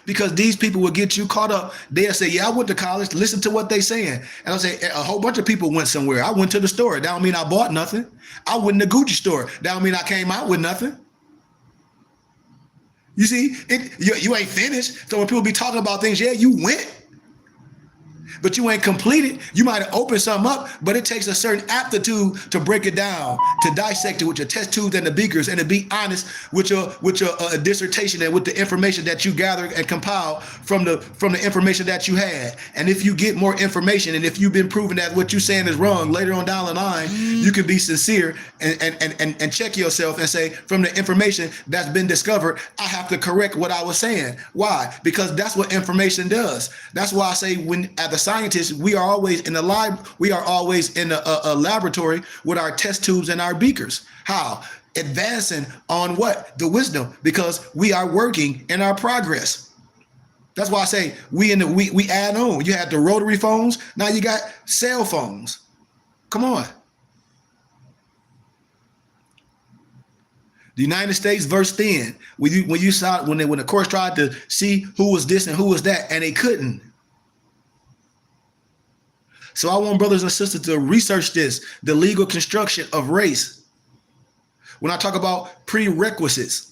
Because these people will get you caught up. They'll say, yeah, I went to college. Listen to what they saying. And I'll say, a whole bunch of people went somewhere. I went to the store. That don't mean I bought nothing. I went in the Gucci store. That don't mean I came out with nothing. You see, you ain't finished. So when people be talking about things, yeah, you went, but you ain't completed. You might have opened something up, but it takes a certain aptitude to break it down, to dissect it with your test tubes and the beakers, and to be honest with your dissertation and with the information that you gathered and compiled from the information that you had. And if you get more information, and if you've been proven that what you're saying is wrong later on down the line, you can be sincere and check yourself and say, from the information that's been discovered, I have to correct what I was saying. Why? Because that's what information does. That's why I say, when at the scientists, we are always in the lab. We are always in a laboratory with our test tubes and our beakers. How? Advancing on what? The wisdom, because we are working in our progress. That's why I say we add on. You had the rotary phones. Now you got cell phones. Come on. The United States versus then. When the courts tried to see who was this and who was that, and they couldn't. So I want brothers and sisters to research this, the legal construction of race. When I talk about prerequisites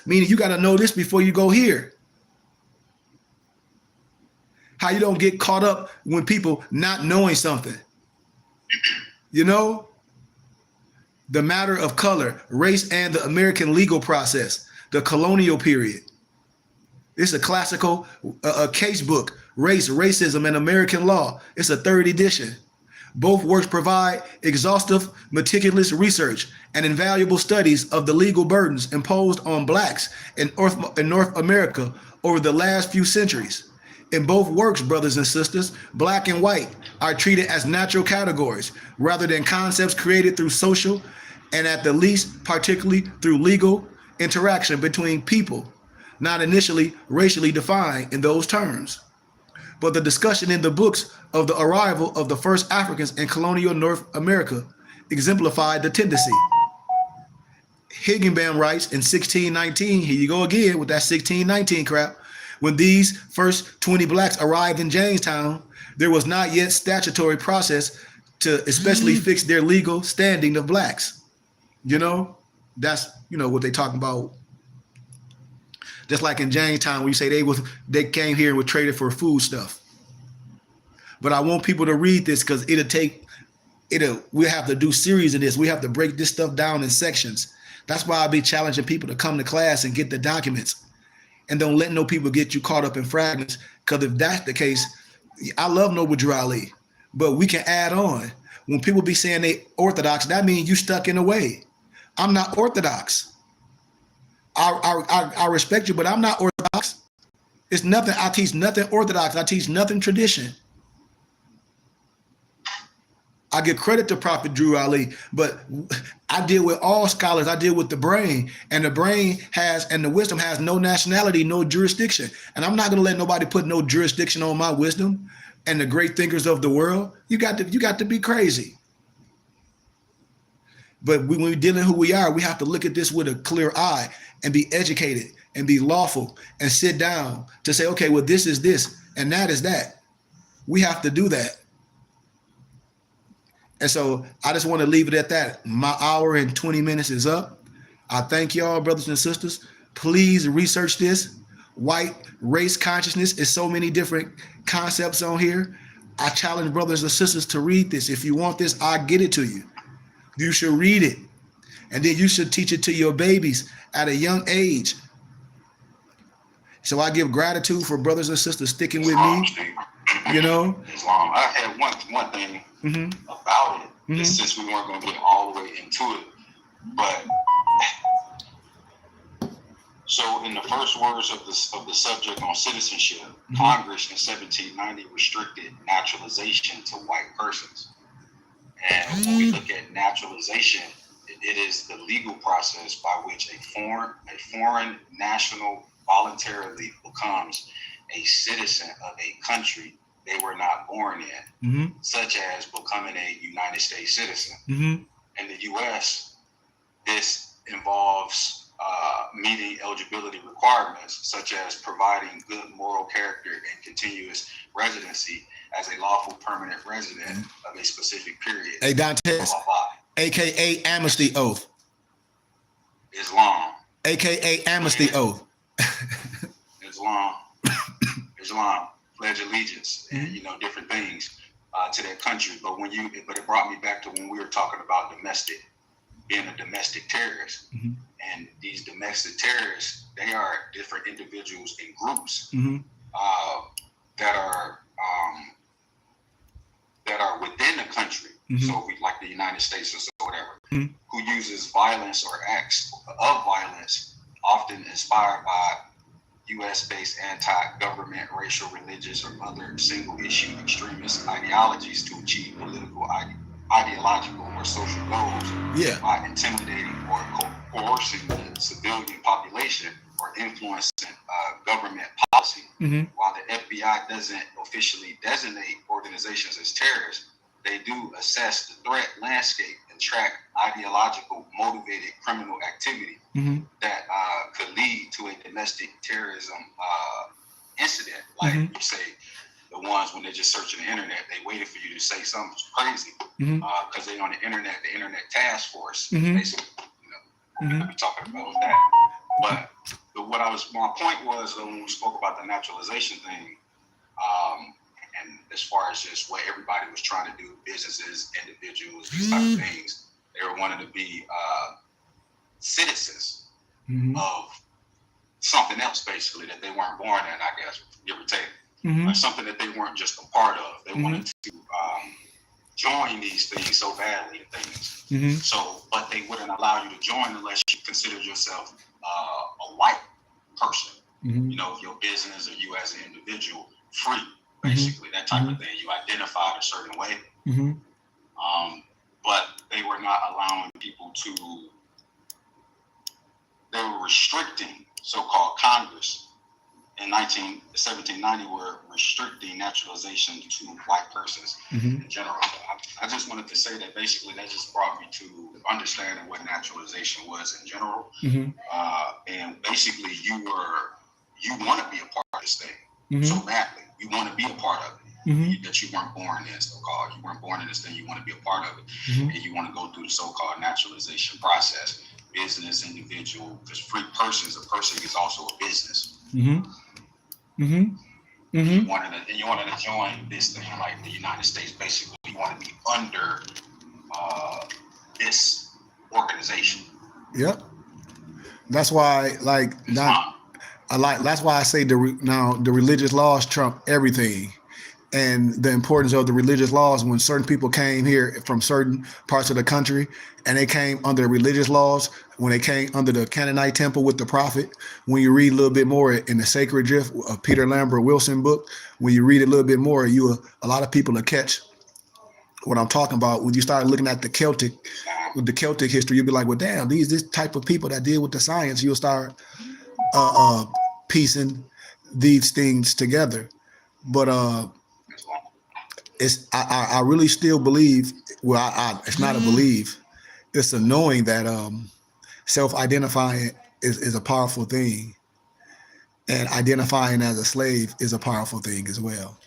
meaning you got to know this before you go here. How you don't get caught up when people not knowing something. You know, the matter of color, race, and the American legal process, the colonial period. It's a classical case book, Race, Racism, and American Law. It's a 3rd edition. Both works provide exhaustive, meticulous research and invaluable studies of the legal burdens imposed on blacks in North America over the last few centuries. In both works, brothers and sisters, black and white are treated as natural categories rather than concepts created through social and at the least particularly through legal interaction between people, not initially racially defined in those terms. But the discussion in the books of the arrival of the first Africans in colonial North America exemplified the tendency. Higginbotham writes in 1619, here you go again with that 1619 crap, when these first 20 blacks arrived in Jamestown, there was not yet statutory process to especially fix their legal standing of blacks. You know, that's, what they talking about. Just like in Jamestown, when you say they came here and were traded for food stuff. But I want people to read this because we'll have to do series of this. We have to break this stuff down in sections. That's why I'll be challenging people to come to class and get the documents. And don't let no people get you caught up in fragments. Because if that's the case, I love Noble Drew Ali, but we can add on. When people be saying they orthodox, that means you stuck in a way. I'm not orthodox. I respect you, but I'm not orthodox. It's nothing. I teach nothing orthodox. I teach nothing tradition. I give credit to Prophet Drew Ali, but I deal with all scholars. I deal with the brain, and the brain and the wisdom has no nationality, no jurisdiction. And I'm not going to let nobody put no jurisdiction on my wisdom and the great thinkers of the world. You got to be crazy. But when we're dealing who we are, we have to look at this with a clear eye and be educated and be lawful and sit down to say, okay, well, this is this and that is that. We have to do that. And so I just want to leave it at that. My hour and 20 minutes is up. I thank y'all, brothers and sisters. Please research this. White race consciousness is so many different concepts on here. I challenge brothers and sisters to read this. If you want this, I'll get it to you. You should read it. And then you should teach it to your babies at a young age. So I give gratitude for brothers and sisters sticking with me. Islam. I had one thing about it, since we weren't going to get all the way into it. But so in the first words of the subject on citizenship, Congress in 1790 restricted naturalization to white persons. And when we look at naturalization, it is the legal process by which a foreign national voluntarily becomes a citizen of a country they were not born in, such as becoming a United States citizen. In the U.S., this involves meeting eligibility requirements, such as providing good moral character and continuous residency as a lawful permanent resident of a specific period. Hey, Dantes, AKA amnesty oath. Islam. AKA amnesty oath. Islam, pledge allegiance, and different things to that country. But it brought me back to when we were talking about being a domestic terrorist. And these domestic terrorists, they are different individuals and groups that are within the country. So we, like the United States or whatever, who uses violence or acts of violence, often inspired by U.S.-based anti-government, racial, religious, or other single-issue extremist ideologies to achieve political, ideological, or social goals by intimidating or coercing the civilian population or influencing government policy. While the FBI doesn't officially designate organizations as terrorists, they do assess the threat landscape and track ideological motivated criminal activity that could lead to a domestic terrorism incident. Like you say, the ones when they're just searching the internet, they waited for you to say something crazy because they on the internet task force, basically, we could be talking about that. But my point was when we spoke about the naturalization thing, and as far as just what everybody was trying to do, businesses, individuals, these type of things, they were wanting to be citizens of something else, basically, that they weren't born in, I guess, give or take. Or something that they weren't just a part of. They wanted to join these things so badly and things. So, but they wouldn't allow you to join unless you considered yourself a white person. Your business or you as an individual, free, basically, that type of thing. You identified a certain way. But they were not allowing people to, they were restricting so-called Congress in 1790 were restricting naturalization to white persons in general. I just wanted to say that basically that just brought me to understanding what naturalization was in general. And basically you want to be a part of this thing so badly. You want to be a part of it. That you weren't born in, so-called. You weren't born in this thing. You want to be a part of it. And you want to go through the so-called naturalization process. Business, individual, because free persons, a person is also a business. You wanted to join this thing like the United States. Basically, you want to be under this organization. Yep. That's why, that's why I say the religious laws trump everything. And the importance of the religious laws when certain people came here from certain parts of the country and they came under the religious laws, when they came under the Canaanite temple with the prophet, when you read a little bit more in the Sacred Drift of Peter Lambert Wilson book, when you read a little bit more, a lot of people will catch what I'm talking about. When you start looking at the Celtic history, you'll be like, well, damn, this type of people that deal with the science, you'll start piecing these things together. But I really still believe, it's not a belief, it's a knowing that self-identifying is a powerful thing, and identifying as a slave is a powerful thing as well.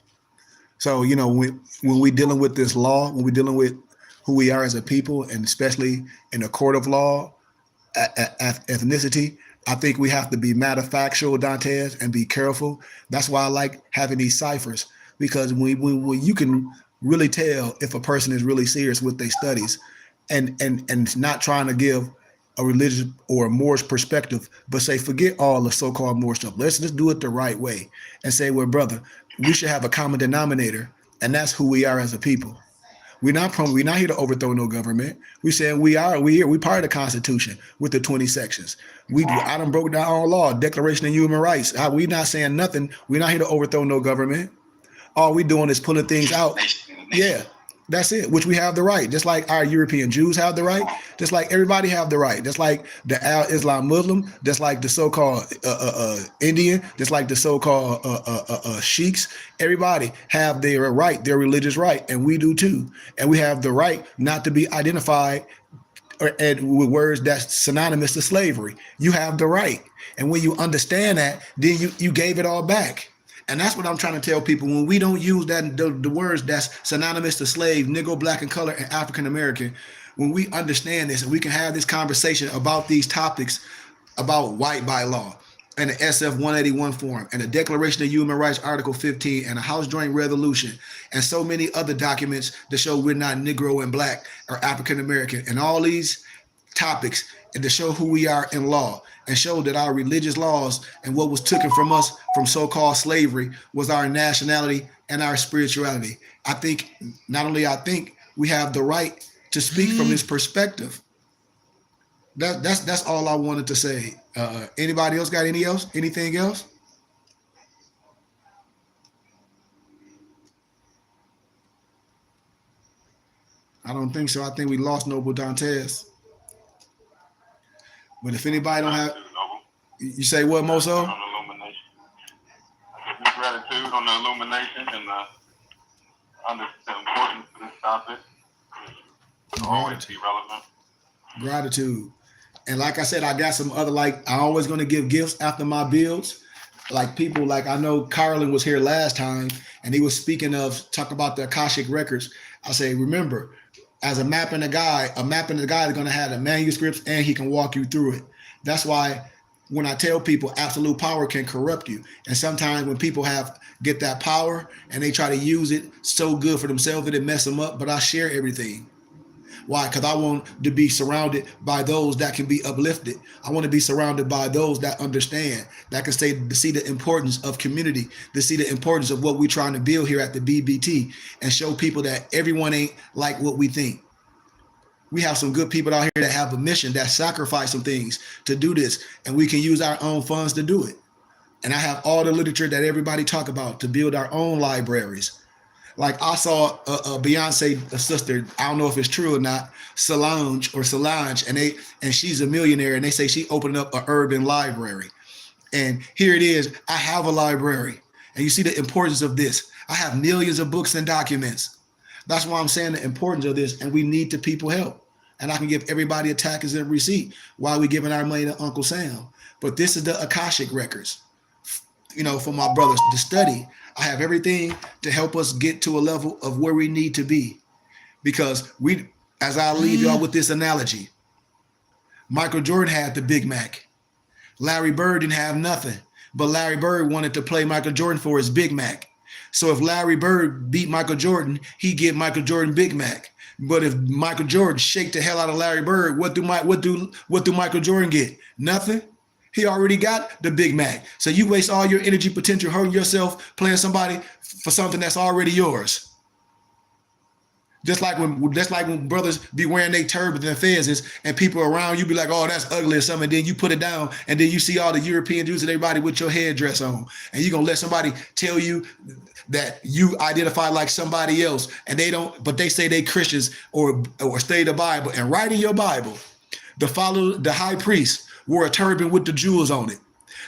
So, when we're dealing with this law, when we're dealing with who we are as a people, and especially in a court of law, ethnicity, I think we have to be matter factual, Dantes, and be careful. That's why I like having these ciphers, because when you can really tell if a person is really serious with their studies and not trying to give a religious or a Moorish perspective, but say, forget all the so-called Moorish stuff. Let's just do it the right way and say, well, brother, we should have a common denominator, and that's who we are as a people. We're not here to overthrow no government. We said we part of the Constitution with the 20 sections. I done broke down our law, Declaration of Human Rights. We not saying nothing. We're not here to overthrow no government. All we doing is pulling things out. Yeah. That's it, which we have the right. Just like our European Jews have the right, just like everybody have the right. Just like the Al-Islam Muslim, just like the so-called Indian, just like the so-called sheiks. Everybody have their right, their religious right, and we do too. And we have the right not to be identified with words that's synonymous to slavery. You have the right. And when you understand that, then you gave it all back. And that's what I'm trying to tell people. When we don't use that the words that's synonymous to slave, Negro, black, and color, and African American, when we understand this and we can have this conversation about these topics, about white by law and the SF 181 form and the Declaration of Human Rights Article 15 and the House Joint Resolution and so many other documents that show we're not Negro and black or African American, and all these topics, and to show who we are in law and show that our religious laws and what was taken from us from so-called slavery was our nationality and our spirituality. I think, not only I think, we have the right to speak from this perspective. That's all I wanted to say. Anybody else got anything else? I don't think so. I think we lost Noble Dantes. But if anybody don't have, you say what, Moso? On illumination. Gratitude on the illumination and the importance of this topic. It'll always be relevant. Gratitude. And like I said, I got some other, like, I'm always going to give gifts after my builds. Like people, like I know Carlin was here last time and he was speaking of, talk about the Akashic records. I say, remember, as a mapping the guy is going to have the manuscripts and he can walk you through it. That's why when I tell people absolute power can corrupt you. And sometimes when people get that power and they try to use it so good for themselves that it mess them up, but I share everything. Why? Because I want to be surrounded by those that can be uplifted. I want to be surrounded by those that understand, that can see the importance of community, to see the importance of what we're trying to build here at the BBT, and show people that everyone ain't like what we think. We have some good people out here that have a mission, that sacrifice some things to do this, and we can use our own funds to do it. And I have all the literature that everybody talk about to build our own libraries. Like I saw a Beyonce sister, I don't know if it's true or not, Solange, and she's a millionaire, and they say she opened up an urban library. And here it is, I have a library. And you see the importance of this. I have millions of books and documents. That's why I'm saying the importance of this, and we need the people help. And I can give everybody a tax and receipt while we giving our money to Uncle Sam. But this is the Akashic records, for my brothers to study. I have everything to help us get to a level of where we need to be. Because as I leave y'all with this analogy, Michael Jordan had the Big Mac. Larry Bird didn't have nothing, but Larry Bird wanted to play Michael Jordan for his Big Mac. So if Larry Bird beat Michael Jordan, he get Michael Jordan Big Mac. But if Michael Jordan shake the hell out of Larry Bird, what do Michael Jordan get? Nothing. He already got the Big Mac. So you waste all your energy, potential, hurting yourself, playing somebody for something that's already yours. Just like when brothers be wearing their turbans and fezzes and people around you be like, oh, that's ugly or something. And then you put it down and then you see all the European Jews and everybody with your headdress on. And you're going to let somebody tell you that you identify like somebody else and they don't, but they say they Christians or study the Bible. And right in your Bible, the high priest wore a turban with the jewels on it.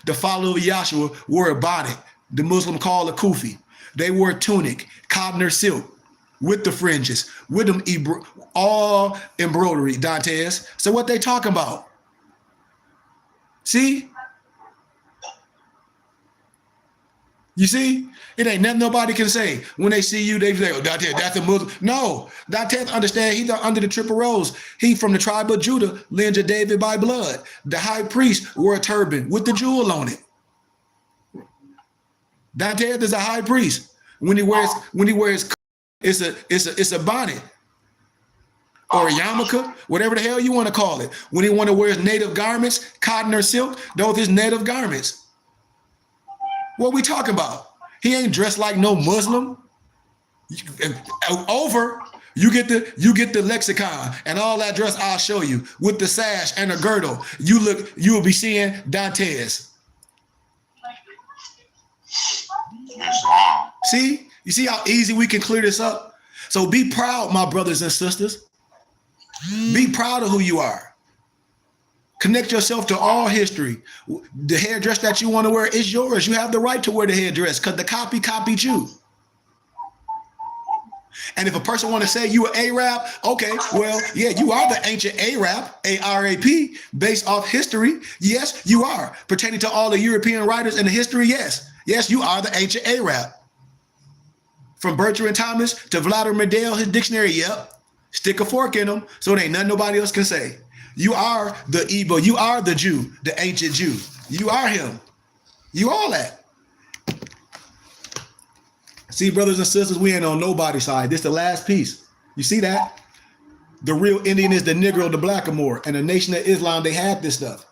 The follower of Yahshua wore a bonnet. The Muslim called a kufi. They wore a tunic, cotton or silk, with the fringes, with them all embroidery, Dantes. So what they talking about? See? You see? It ain't nothing nobody can say. When they see you, they say, oh, Dantes, that's a Muslim. No, Dantes understand he's under the triple rose. He from the tribe of Judah, lineage of David by blood. The high priest wore a turban with the jewel on it. Dantes is a high priest. When he wears it's a bonnet or a yarmulke, whatever the hell you want to call it. When he want to wear his native garments, cotton or silk, those his native garments. What we talking about? He ain't dressed like no Muslim. You get the lexicon and all that dress I'll show you with the sash and a girdle. You will be seeing Dantes. See? You see how easy we can clear this up? So be proud, my brothers and sisters. Be proud of who you are. Connect yourself to all history. The hairdress that you want to wear is yours. You have the right to wear the hairdress because the copy copied you. And if a person want to say you an Arab, okay, well, yeah, you are the ancient Arab, A-R-A-P, based off history. Yes, you are. Pertaining to all the European writers in the history, yes. Yes, you are the ancient Arab. From Bertrand Thomas to Vladimir Dale, his dictionary, yep. Stick a fork in them, so it ain't nothing nobody else can say. You are the Igbo. You are the Jew, the ancient Jew. You are him. You all that. See, brothers and sisters, we ain't on nobody's side. This is the last piece. You see that? The real Indian is the Negro, the Blackamoor, and the Nation of Islam, they had this stuff.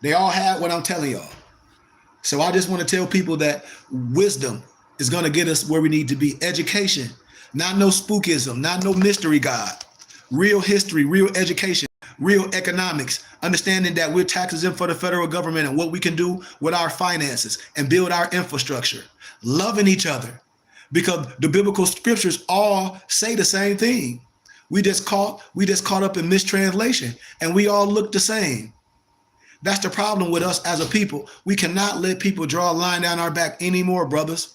They all had what I'm telling y'all. So I just want to tell people that wisdom is going to get us where we need to be. Education, not no spookism, not no mystery God. Real history, real education, real economics, understanding that we're tax exempt for the federal government and what we can do with our finances and build our infrastructure. Loving each other, because the biblical scriptures all say the same thing. We just caught up in mistranslation, and we all look the same. That's the problem with us as a people. We cannot let people draw a line down our back anymore, brothers.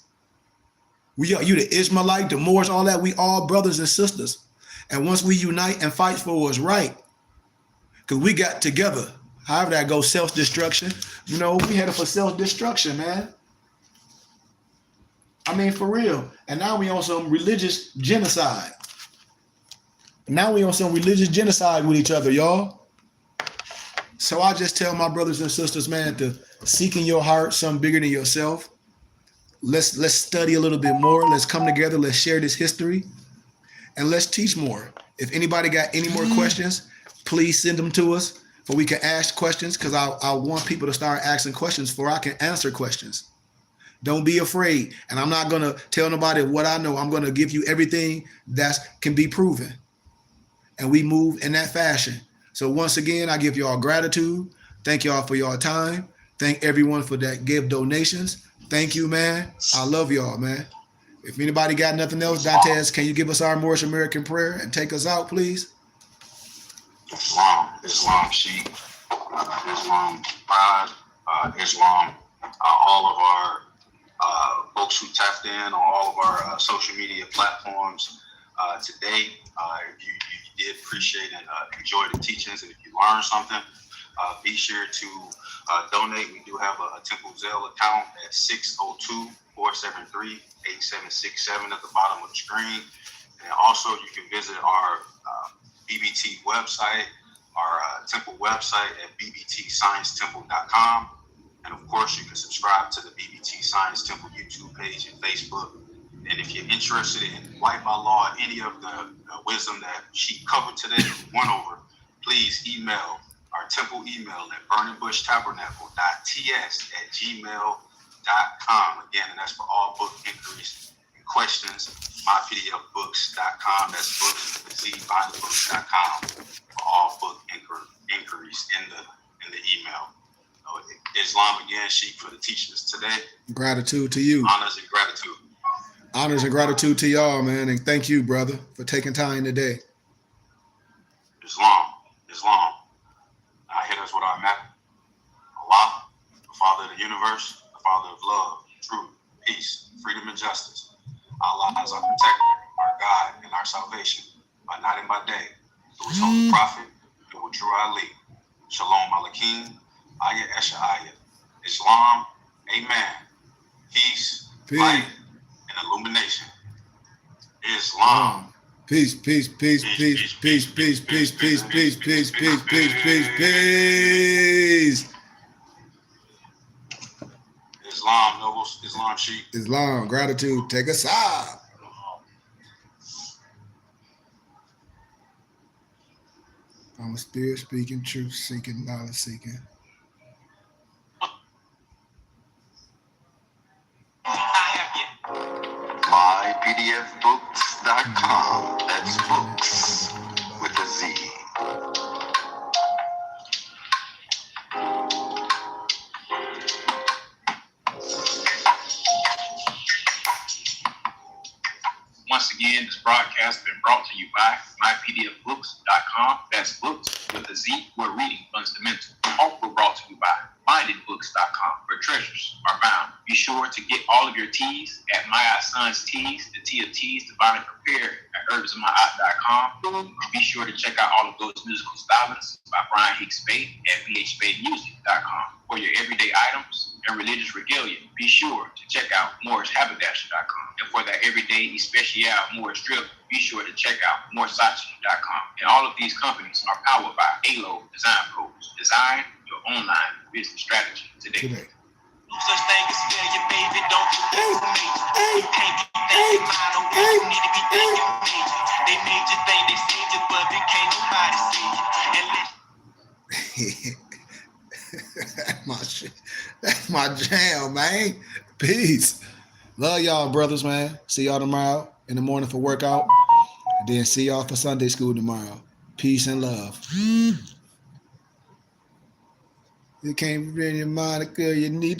You the Ishmaelite, the Moors, all that. We all brothers and sisters. And once we unite and fight for what's right, because we got together, however that goes, self-destruction. You know, we headed for self-destruction, man. I mean, for real. And now we on some religious genocide. With each other, y'all. So I just tell my brothers and sisters, man, to seek in your heart something bigger than yourself. Let's study a little bit more. Let's come together. Let's share this history. And let's teach more. If anybody got any more questions, please send them to us so we can ask questions, because I want people to start asking questions before I can answer questions. Don't be afraid. And I'm not going to tell nobody what I know. I'm going to give you everything that can be proven. And we move in that fashion. So once again, I give y'all gratitude. Thank y'all for your time. Thank everyone for that give donations. Thank you, man. I love y'all, man. If anybody got nothing else, Dantes, can you give us our Moorish American prayer and take us out, please? Islam, Sheikh, Islam, Pride, Islam, all of our folks who tapped in on all of our social media platforms today. If you did appreciate and enjoy the teachings, and if you learned something, be sure to donate. We do have a Temple Zelle account at 602-473-8767 at the bottom of the screen. And also you can visit our BBT website, our Temple website at bbtsciencetemple.com. And of course, you can subscribe to the BBT Science Temple YouTube page and Facebook. And if you're interested in life by law, any of the wisdom that she covered today, went over, please email our temple email at burningbushtabernacle.ts@gmail.com. Again, and that's for all book inquiries and questions. mypdfbooks.com. That's books with Z, bindthebooks.com for all book inquiries in the email. Islam again, Sheikh, for the teachings today. Gratitude to you. Honors and gratitude. Honors and gratitude to y'all, man. And thank you, brother, for taking time today. Islam. Hit us with our map. Allah, the Father of the universe, the Father of love, truth, peace, freedom, and justice. Allah is our protector, our guide, and our salvation, by night and by day, through his holy prophet, through True Ali. Shalom Aleichem, Ayah Esha Ayah. Islam, amen. Peace, light, and illumination. Islam. Peace, peace, peace, peace, peace, peace, peace, peace, peace, peace, peace, peace, peace, peace. Islam, nobles, Islam, Sheikh. Islam, gratitude, take us out. I'm a spirit speaking, truth seeking, knowledge seeking. mypdfbooks.com. That's books with a Z. Once Once again, this broadcast has been brought to you by mypdfbooks.com. That's books with a Z, where reading runs the mental. Also brought to you by mindedbooks.com, where treasures are found. Be sure to get all of your teas at My Son's Teas, the tea of teas, divinely prepared at herbsofmyaunt.com. Be sure to check out all of those musical stylings by Brian Hicks Spade at bhspademusic.com. For your everyday items and religious regalia, be sure to check out morrishaberdasher.com. And for that everyday especial Morris drip, be sure to check out morsachi.com. And all of these companies are powered by ALO Design Pros. Design your online business strategy today. No such thing as failure, baby. Don't you think you major? You can't be thinking minor when you need to be thinking major. They made you think they saved you, but they can't nobody save you. And That's my shit. That's my jam, man. Peace. Love y'all, brothers, man. See y'all tomorrow in the morning for workout. And then see y'all for Sunday school tomorrow. Peace and love. You can't be in your mind, girl. You need to